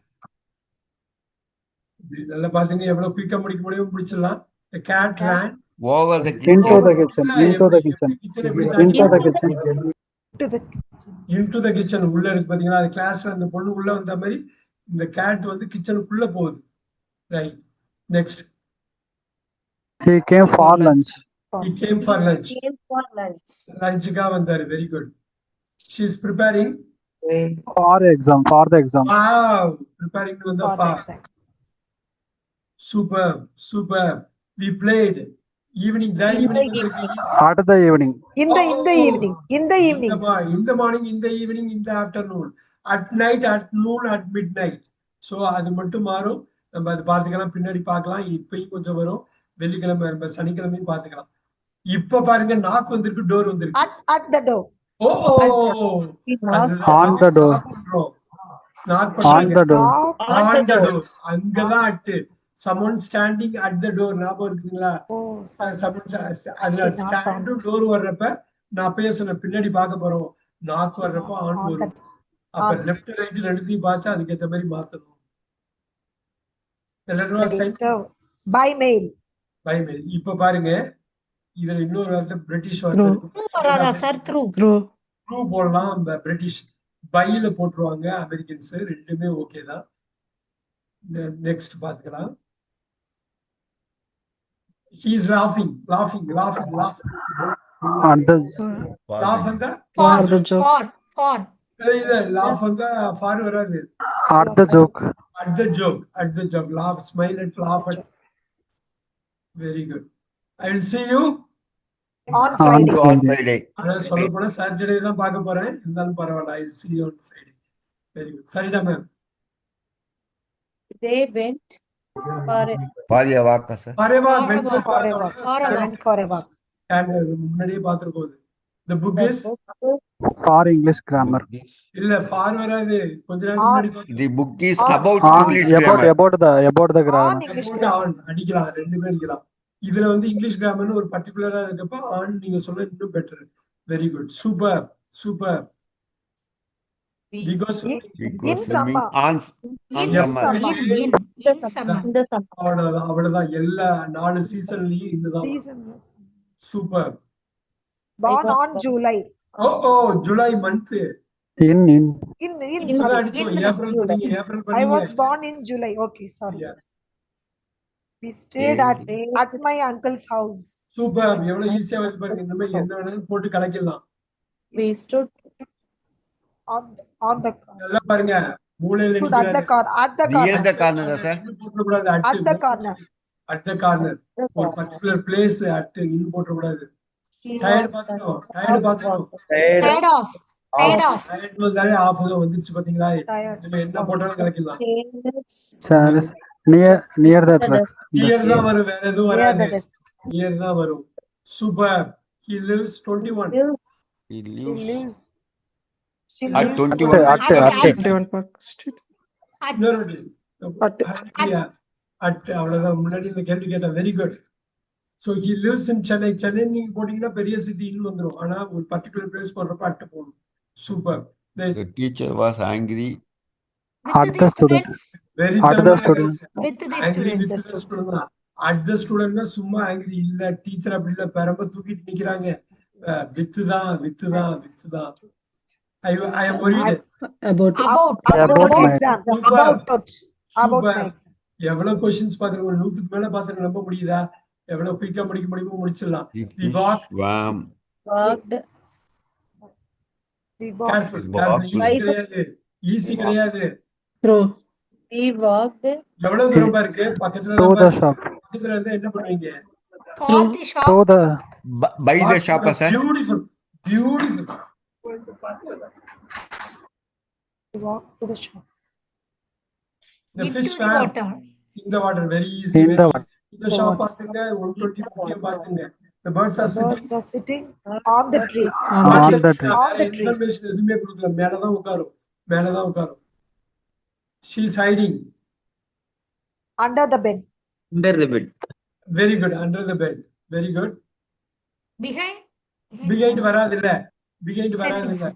நல்லா பாத்தீங்க, எவ்வளவு குயிக்கா முடிக்க முடியும், முடிச்சிடலாம். The cat ran Over the Into kitchen. the kitchen. Into the kitchen. Into the kitchen. To the into the kitchen. உள்ள இருக்கு பாத்தீங்களா, அது கிளாஸ்ல அந்த பொண்ணு உள்ள வந்த மாதிரி இந்த கேட் வந்து கிச்சனுக்குள்ள போகுது. Right. Next. He came for lunch. He came for lunch. came for lunch. லஞ்சுக்காக வந்தாரு. Very good. She is preparing. For exam. For the exam. Wow, preparing to the for the far. exam. Superb, superb. We played. Evening, that evening. At the evening. In the Oh. evening. In the evening. In the morning, in the evening, in the afternoon, at night, at noon, at midnight. So அது மட்டும் மாறும். நம்ம அது பார்த்துக்கலாம், பின்னாடி பார்க்கலாம். இப்பயும் கொஞ்சம் வரும். வெள்ளிக்கிழமை, சனிக்கிழமையும் பார்த்துக்கலாம். இப்ப பாருங்க, நாக் வந்திருக்கு, டோர் வந்திருக்கு. At the door. Oh, On the door. Knock On the door. on the door. அங்கதான் at. Someone standing at the door. ஞாபகம் இருக்குங்களா? Oh, sorry. அதுல ஸ்டாண்ட் டோர் வர்றப்ப நான் அப்பயே சொன்ன, பின்னாடி பார்க்க போறோம். நாக் வர்றப்ப ஆன் On வரும். the- அப்ப on. லெஃப்ட் ரைட் ரெண்டுத்தையும் பார்த்து அதுக்கேற்ற மாதிரி மாத்தணும். The letter by mail. By mail. இப்ப பாருங்க, இதுல இன்னொரு வார்த்தை பிரிட்டிஷ் வார்த்தை Through. இருக்கு. Through வராதா சார்? Through. Through. ட்ரூ போடலாம், பிரிட்டிஷ் பையில போட்டுருவாங்க. அமெரிக்கன்ஸ் ரெண்டுமே ஓகே தான். நெக்ஸ்ட் பாத்துக்கலாம். He is laughing. At the. Laugh வந்தா For. For the joke. For. இல்ல, laugh வந்தா ஃபார் வராது. At the joke. At the joke. At the joke. Laugh, smile at, laugh at. Very good. I will see you. On Friday. On Friday. அதான் சொல்ல போனா Saturday தான் பார்க்க போறேன். இருந்தாலும் பரவாயில்ல. I will see you on Friday. Very good. சரிடா ma'am. They went for For your walk, sir. Forever. For a Went walk. for Forever. forever. Went for a walk. And முன்னாடியே பார்த்திருக்கோம். The book the is book For English grammar. இல்ல for வராது. கொஞ்ச நேரத்துக்கு முன்னாடி பார்த்தோம். The book is On. about On. English About grammar. the grammar. On English About grammar. on அடிக்கலாம், ரெண்டுமே அடிக்கலாம். இதுல வந்து இங்கிலீஷ் கிராமர்னு ஒரு பர்டிகுலரா இருக்கப்ப ஆன் நீங்க சொல்ல இன்னும் better. Very good. Super, super. Because In Because summer. on In summer. summer. In summer. in the summer. அவ்வளவுதான். எல்லா 4 சீசன்லயும் இதுதான். Season. Super. Born on July. Oh, July month. In. In அதான் sorry. அடிச்சோம். In ஏப்ரல் பண்ணீங்க, April I was பண்ணீங்க. born in July. Okay, sorry. Yeah. We stayed at my uncle's house. Super, எவ்வளவு ஈஸியா வந்து பாருங்க. இந்த மாதிரி என்ன வேணாலும் போட்டு கலக்கிடலாம். We stood on the நல்லா பாருங்க, மூலையில stood at the நிக்கிறாரு. corner, at the Near corner, the corner, sir. இன்னும் போட்டுறக்கூடாது. at the corner. at the corner. the ஒரு corner. பர்டிகுலர் பிளேஸ் அட் இன்னும் போட்டுறக்கூடாது. She டயர்டு was பார்த்துட்டோம், tired. டயர்டு பார்த்துட்டோம். Tired off. Tired off. Tired வந்தாலே of தான் வந்துருச்சு பாத்தீங்களா? Tired. நம்ம என்ன போட்டாலும் கலக்கிடலாம். Chairs. Sir, is near the truck. Clear தான் வரும், வேற எதுவும் Near வராது. the desk. கிளியர் தான் வரும். Super. He lives 21. He She lives lives. She at lives 21. At 21 Park Street. இன்னொரு வாட்டி. At- அவ்வளவுதான். முன்னாடி இந்த கேள்வி கேட்டா very good. So he lives in Chennai. Chennai நீங்க போட்டீங்கன்னா பெரிய சிட்டி இன்னும் வந்துரும். ஆனா ஒரு பர்டிகுலர் பிளேஸ் போடுறப்ப அட்டு போகணும். Super. The teacher was angry. At With the the student. students. Very At the student. With the angry students. With the student தான். அட் தி ஸ்டூடண்ட்னா சும்மா ஆங்கிரி இல்ல, டீச்சர் அப்படி இல்ல, பெரம்ப தூக்கிட்டு நிக்கிறாங்க. வித்து தான். ஐ அம் worried. About About. about my- exam. Super. About it. About my Super. exam. எவ்வளவு questions பாத்துருக்கோம், 100க்கு மேல பாத்துருக்க, நம்ப முடியுதா? எவ்வளவு குயிக்கா முடிக்க முடியுமோ முடிச்சிடலாம். The We fish walk swam. Walked. We walk. careful. Walk. Easy கிடையாது, ஈஸி கிடையாது. through We walked. எவ்வளவு தூரமா இருக்கு? பக்கத்துல To தான் the பாருங்க. shop. பக்கத்துல இருந்தா என்ன பண்ணுவீங்க? For the shop. To the By the shop, sir. Beautiful. We walk to the shop. The Into fish the swam water. in the water. Very easy. In very the easy. இந்த shop பாத்துங்க, 120 முக்கியம் பாத்துங்க. The birds are The sitting birds are sitting on the tree. on the tree. On the tree. Information எதுவுமே கொடுக்கல, மேலதான் உட்காரும். She is hiding. Under the bed. Under the bed. Very good. Under the bed. Very good. Behind. Behind வராதுல்ல. Center.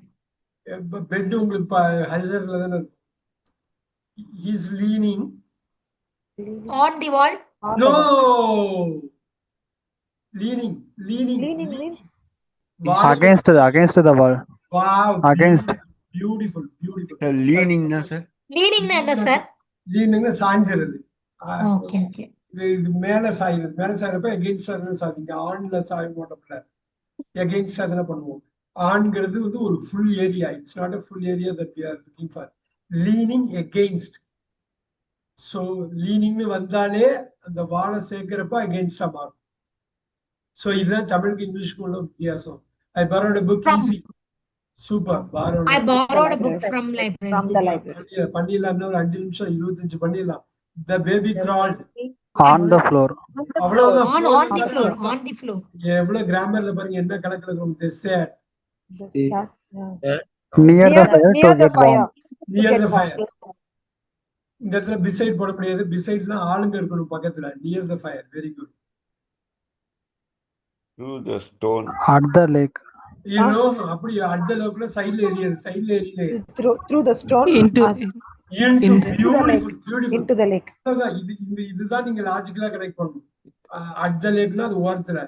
Bed உங்களுக்கு ஹரிசர்ல தானே இருக்கும். He is leaning. On the wall. On No. the wall. Leaning. Leaning means Wow. Against the wall. Wow. Against. Beautiful. Sir, leaning, no, sir. Leading na sir. Leaning சாஞ்சிருது. Okay, okay. இது மேல சாயிறப்ப against சாதிங்க. ஆன்ல சாய மாட்டோம்ல, against தானே பண்ணுவோம். ஆண்கிறது வந்து ஒரு full area. It's not a full area that we are looking for. Leaning against. So லீனிங்னு வந்தாலே அந்த வாழை சேர்க்கிறப்ப அகெயின்ஸ்டா மாறும். So இதுதான் தமிழுக்கு இங்கிலீஷ்க்கு உள்ள வித்தியாசம். I borrowed a book. From- easy. Super. I borrowed a book from library. from the library. பண்ணிடலாம். ஒரு 5 நிமிஷம் 25 பண்ணிடலாம். The baby crawled. On the floor. அவ்வளவுதான். On the floor. எவ்வளவு கிராமர்ல பாருங்க என்ன கணக்குல இருக்கும். They said The sat, yeah. Near the fire to near the get warm. fire. near Get the warm. fire. இந்த இடத்துல beside போட முடியாது. besideனா ஆளுங்க இருக்கணும் பக்கத்துல. near the fire. Very good. Through the stone. At the lake. You know, அப்படி அடுத்த லோக்கல சைடுல area. Through the stone. into into In- beautiful. Into the lake. அதான் இதுதான் நீங்க லாஜிக்கலா கனெக்ட் பண்ணணும். அடுத்த லேக்னா அது ஓரத்துல,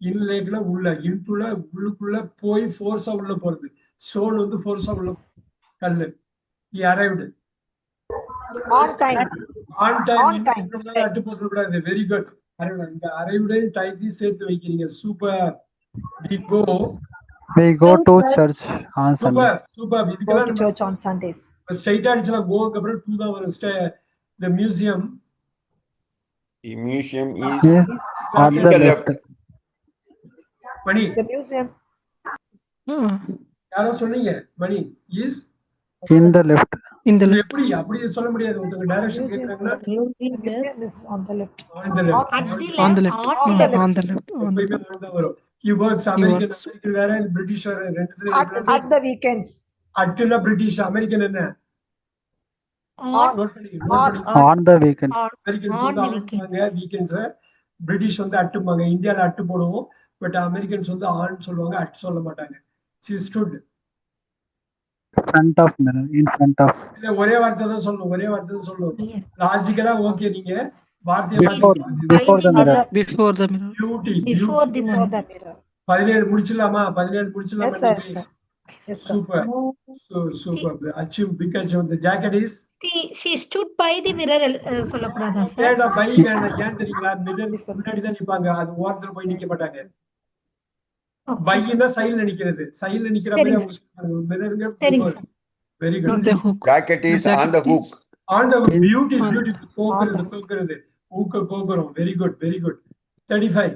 இன் லேக்னா உள்ள, இன்டுல உள்ளுக்குள்ள போய் ஃபோர்ஸா உள்ள போறது. ஸ்டோன் வந்து ஃபோர்ஸா உள்ள கல்லு. He arrived. On time. On time. On time. At போட்டு கூடாது. Very good. இந்த அரைவ்டு டைத்தி சேர்த்து வைக்கிறீங்க. Super. We go to church on Sunday. Super. Go to இதுக்கெல்லாம் church on Sundays. ஸ்ட்ரைட்டா அடிச்சலாம். கோக்கு அப்புறம் 2 தான் வரும். The museum. The museum is Yes. At in the the left. left. Money The museum. யாரோ சொன்னீங்க. மணி is In the left. in the left. எப்படி அப்படி சொல்ல முடியாது. ஒருத்தங்க direction கேக்குறாங்கன்னா The museum is on the left. on the left. At the On the left. left. On the left. On the left. On the எப்பயுமே on தான் வரும். He works. American works. வேற, British வேற. ரெண்டுத்துல At the weekends. அட்டுனா British, American என்ன? On. நோட் பண்ணி. On the weekend. Americans On வந்து the ஆன்பாங்க வீக்கெண்ட்ஸ். பிரிட்டிஷ் வந்து அட்டுப்பாங்க. இந்தியால அட்டு போடுவோம். பட் அமெரிக்கன்ஸ் வந்து ஆன் சொல்லுவாங்க, அட்டு சொல்ல மாட்டாங்க. She stood. Front of mirror. In front of. இல்ல ஒரே வார்த்தை தான் சொல்லணும். Here. லாஜிக்கலா ஓகே. நீங்க வார்த்தையை Before the mirror. Before the mirror. Beauty. Before the Before mirror. the mirror. 17 முடிச்சிடலாமா? 17 Yes, முடிச்சிடலாமா? sir. Sir. Yes, sir. Super. So super. Achieve big achievement. The jacket is She stood by the mirror சொல்லக்கூடாதா sir? வேண்டாம் by வேண்டாம். ஏன் தெரியுங்களா? Mirror முன்னாடி தான் நிப்பாங்க. அது ஓரத்துல போய் நிக்க மாட்டாங்க. பையினா சைடுல நிக்கிறது. சைடுல நிக்கிற மாதிரி சரிங்க அவங்க சொல்றாங்க. மிரர்ங்க சரிங்க sir. Very On good. the hook. Jacket is on the hook. On the beauty, on- beautiful. கோக்குறது. ஊக்க கோக்குறோம். Very good, very good. 35.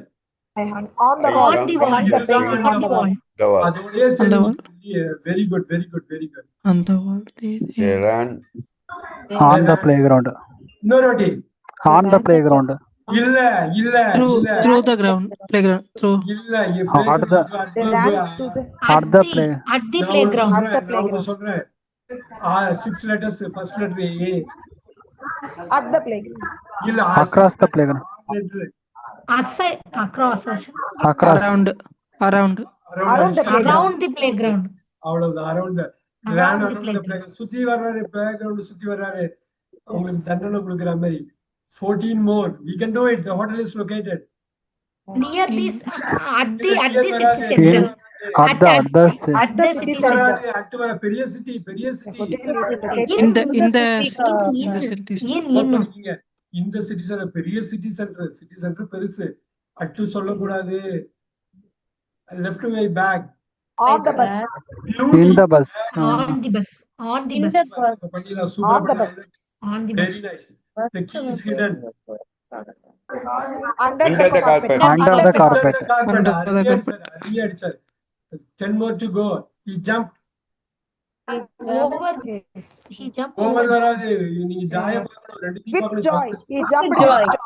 On the I wall. On the wall. இதுதான் On the wall. The wall. அதோடயே On சரி. the wall. Very good, very good, very good. On the wall. They ran. On the playground. இன்னொரு வாட்டி. On the playground. இல்ல Through the ground. Playground. Through. இல்ல They ran to the At the play. At the playground. நான் சொல்றேன் 6 letters first letter A. at the playground. இல்ல Across the playground. letter Aside across. Across. Around. Around the playground. Around the playground. அவ்வளவுதான் around the Around ran the around the playground. playground. சுத்தி வர்றாரு playground சுத்தி வர்றாரு. உங்களுக்கு தண்டனை கொடுக்கிற மாதிரி 14 more. We can do it. The hotel is located. Near this at the city In- center. At the other side. At the city center. வராது at வர பெரிய city The hotel is located In the city. பண்ணிக்கீங்க. இந்த city centre பெரிய city centre பெருசு. At சொல்லக்கூடாது. Left way back. on the bus. In the bus. On the bus. On the In bus. the bus. பண்ணிடலாம். On the super. bus. On the Very bus. nice. The key is hidden. Under Under the carpet. Under the carpet. Under the carpet. அருமையா அடிச்சாரு. 10 more to go. He jumped. Over. He jumped over over. வராது. நீங்க ஜாய பார்க்கணும். ரெண்டுத்தையும் with பார்க்கணும். joy. He jumped Joy. with joy.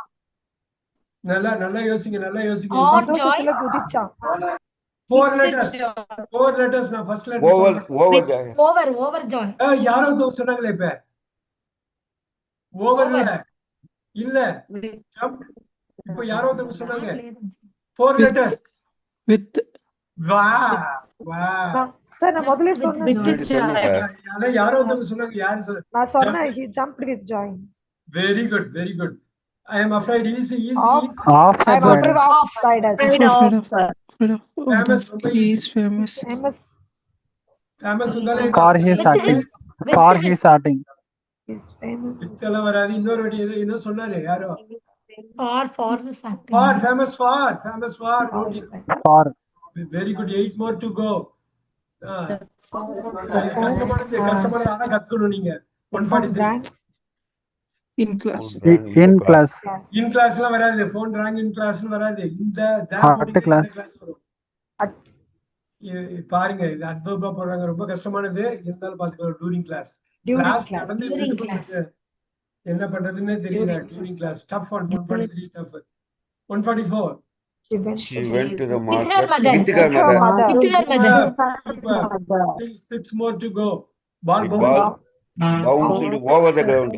நல்லா யோசிங்க. On சந்தோஷத்துல குதிச்சான். 4 letters நான் first letter Over சொன்னேன். Over joy. யாரோ சொன்னாங்களே இப்ப. ஓவர் இல்ல. ஜம்ப். இப்போ யாரோ சொன்னாங்க. 4 letters. With. வா. சார் நான் முதல்ல சொன்னேன் With sir. the joy. அத யாரோ சொன்னாங்க. யாரு சொன்னாங்க? நான் சொன்னேன் he jumped with joy. Very good, very good. I am afraid easy. Off. Off I am side. afraid off side as well. Famous, He is famous. Famous உண்டாலே Car he is starting. Car he is starting. He's famous. இத்தல வராது. இன்னொரு வாட்டி ஏதோ சொன்னாரு யாரோ. For the acting. Famous for. For. Very good. 8 more to go. Customer ஆனா கத்துக்கணும் நீங்க. 143. Rank. In class. In class. இன் கிளாஸ்ல வராது. ஃபோன் ரேங்க் இன் கிளாஸ்ல வராது. இந்த At class. வரும். At- பாருங்க இது அட்வர்பா போடுறாங்க. ரொம்ப கஷ்டமானது. இருந்தாலும் பாத்துக்கோ. During class. During class class. நடந்து During வீட்டுக்கு class. வந்து என்ன பண்றதுன்னே தெரியல. During class tough one. 143 tough. 144. She went to the With her market. mother. With her With her mother. mother. With her mother. Super. 6 more to go. Ball The bounced ball bounced over the ground.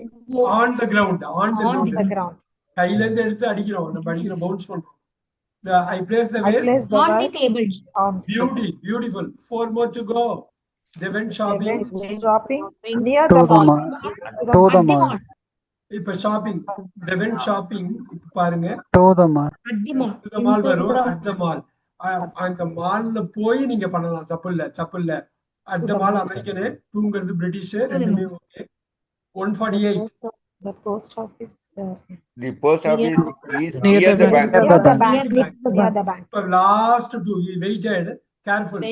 on the ground. On On the ground. கையில இருந்து எடுத்து அடிக்கிறோம். நம்ம அடிக்கிறோம். Bounce பண்றோம். I place the I vase. placed the On the vase table. on. Beautiful. 4 more to go. They went They shopping. went shopping near To the the mall. mall. To To the the At the mall. mall. இப்ப shopping. They went shopping. இப்ப பாருங்க. To the mall. At the mall. The mall வரும். At the mall. அந்த மால்ல போய் நீங்க பண்ணலாம். தப்பு இல்ல. At the mall அமெரிக்கனு. டூங்கிறது பிரிட்டிஷ். ரெண்டுமே okay. 148. The post office. The post office is Near near the the bank. Near the bank. Near Near the bank. இப்ப last two. He waited. Careful.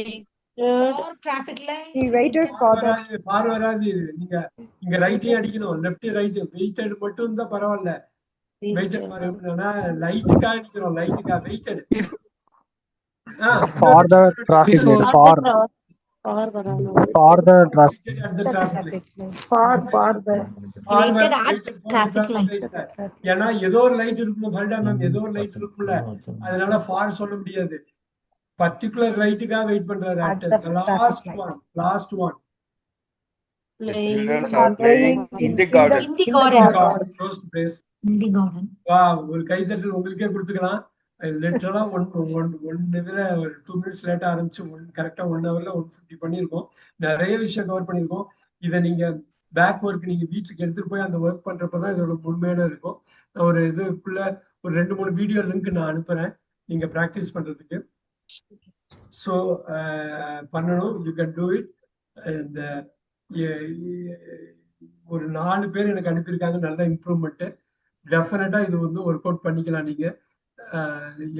For traffic light. He waited for the. For வராது. நீங்க இங்க ரைட்டையும் அடிக்கணும். Left right. Weighted மட்டும் இருந்தா பரவாயில்ல. Weighted பாருங்கன்னா லைட்டுக்காக நிக்கிறோம். Weighted. For the traffic light. For the traffic. at the traffic light. For the. Waited at traffic light. ஏன்னா ஏதோ ஒரு லைட் இருக்கணும். ஃபல்டா மேம் ஏதோ ஒரு லைட் இருக்கும்ல. அதனால ஃபார் சொல்ல முடியாது. பர்టిక్యులர் லைட்டுக்காக வெயிட் பண்றாரு. At the traffic light. Last one. The children are playing in the garden. In the garden. Closed place. In the garden. ஒரு கைத்தட்டல் உங்களுக்கே கொடுத்துக்கலாம். லிட்டரலா ஒன் இதுல ஒரு 2 minutes லேட்டா ஆரம்பிச்சு கரெக்டா 1 hourல 150 பண்ணிருக்கோம். நிறைய விஷயம் கவர் பண்ணிருக்கோம். இதை நீங்க பேக் ஒர்க் நீங்க வீட்டுக்கு எடுத்துட்டு போய் அந்த ஒர்க் பண்றப்பதான் இதோட முழுமையான இருக்கும். ஒரு இதுக்குள்ள ஒரு 2-3 வீடியோ லிங்க் நான் அனுப்புறேன் நீங்க பிராக்டிஸ் பண்றதுக்கு. ஸோ பண்ணணும். You can do it. And ஒரு 4 பேர் எனக்கு அனுப்பியிருக்காங்க, நல்ல இம்ப்ரூவ்மெண்ட்டு. டெஃபினட்டா இது வந்து ஒர்க் அவுட் பண்ணிக்கலாம் நீங்க.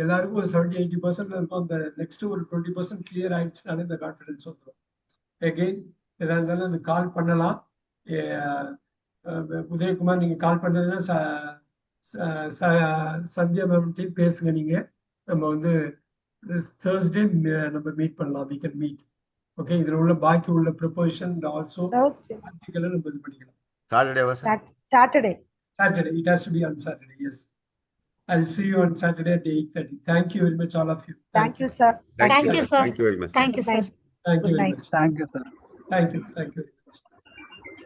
எல்லாருக்கும் ஒரு 70-80% இருக்கும். அந்த நெக்ஸ்ட் ஒரு 20% கிளியர் ஆயிடுச்சுனாலே இந்த கான்ஃபிடன்ஸ் வந்துடும். அகெயின் எதா இருந்தாலும் அந்த கால் பண்ணலாம். உதயகுமார் நீங்க கால் பண்ணதுன்னா சந்தியா மேம் பேசுங்க. நீங்க நம்ம வந்து Thursday நம்ம மீட் பண்ணலாம். we can meet. ஓகே, இதுல உள்ள பாக்கி உள்ள ப்ரொபோசிஷன் ஆல்சோ Thursday, ஆர்டிகல் நம்ம இது பண்ணிக்கலாம். Saturday was Saturday. Saturday, it has to be on Saturday. Yes, I'll see you on Saturday at 8:30. Thank you very much, all of you. Thank you, sir. Thank you, sir. Thank you very much. Thank you, sir. Thank you Good very night. much. Thank you, sir. Thank you.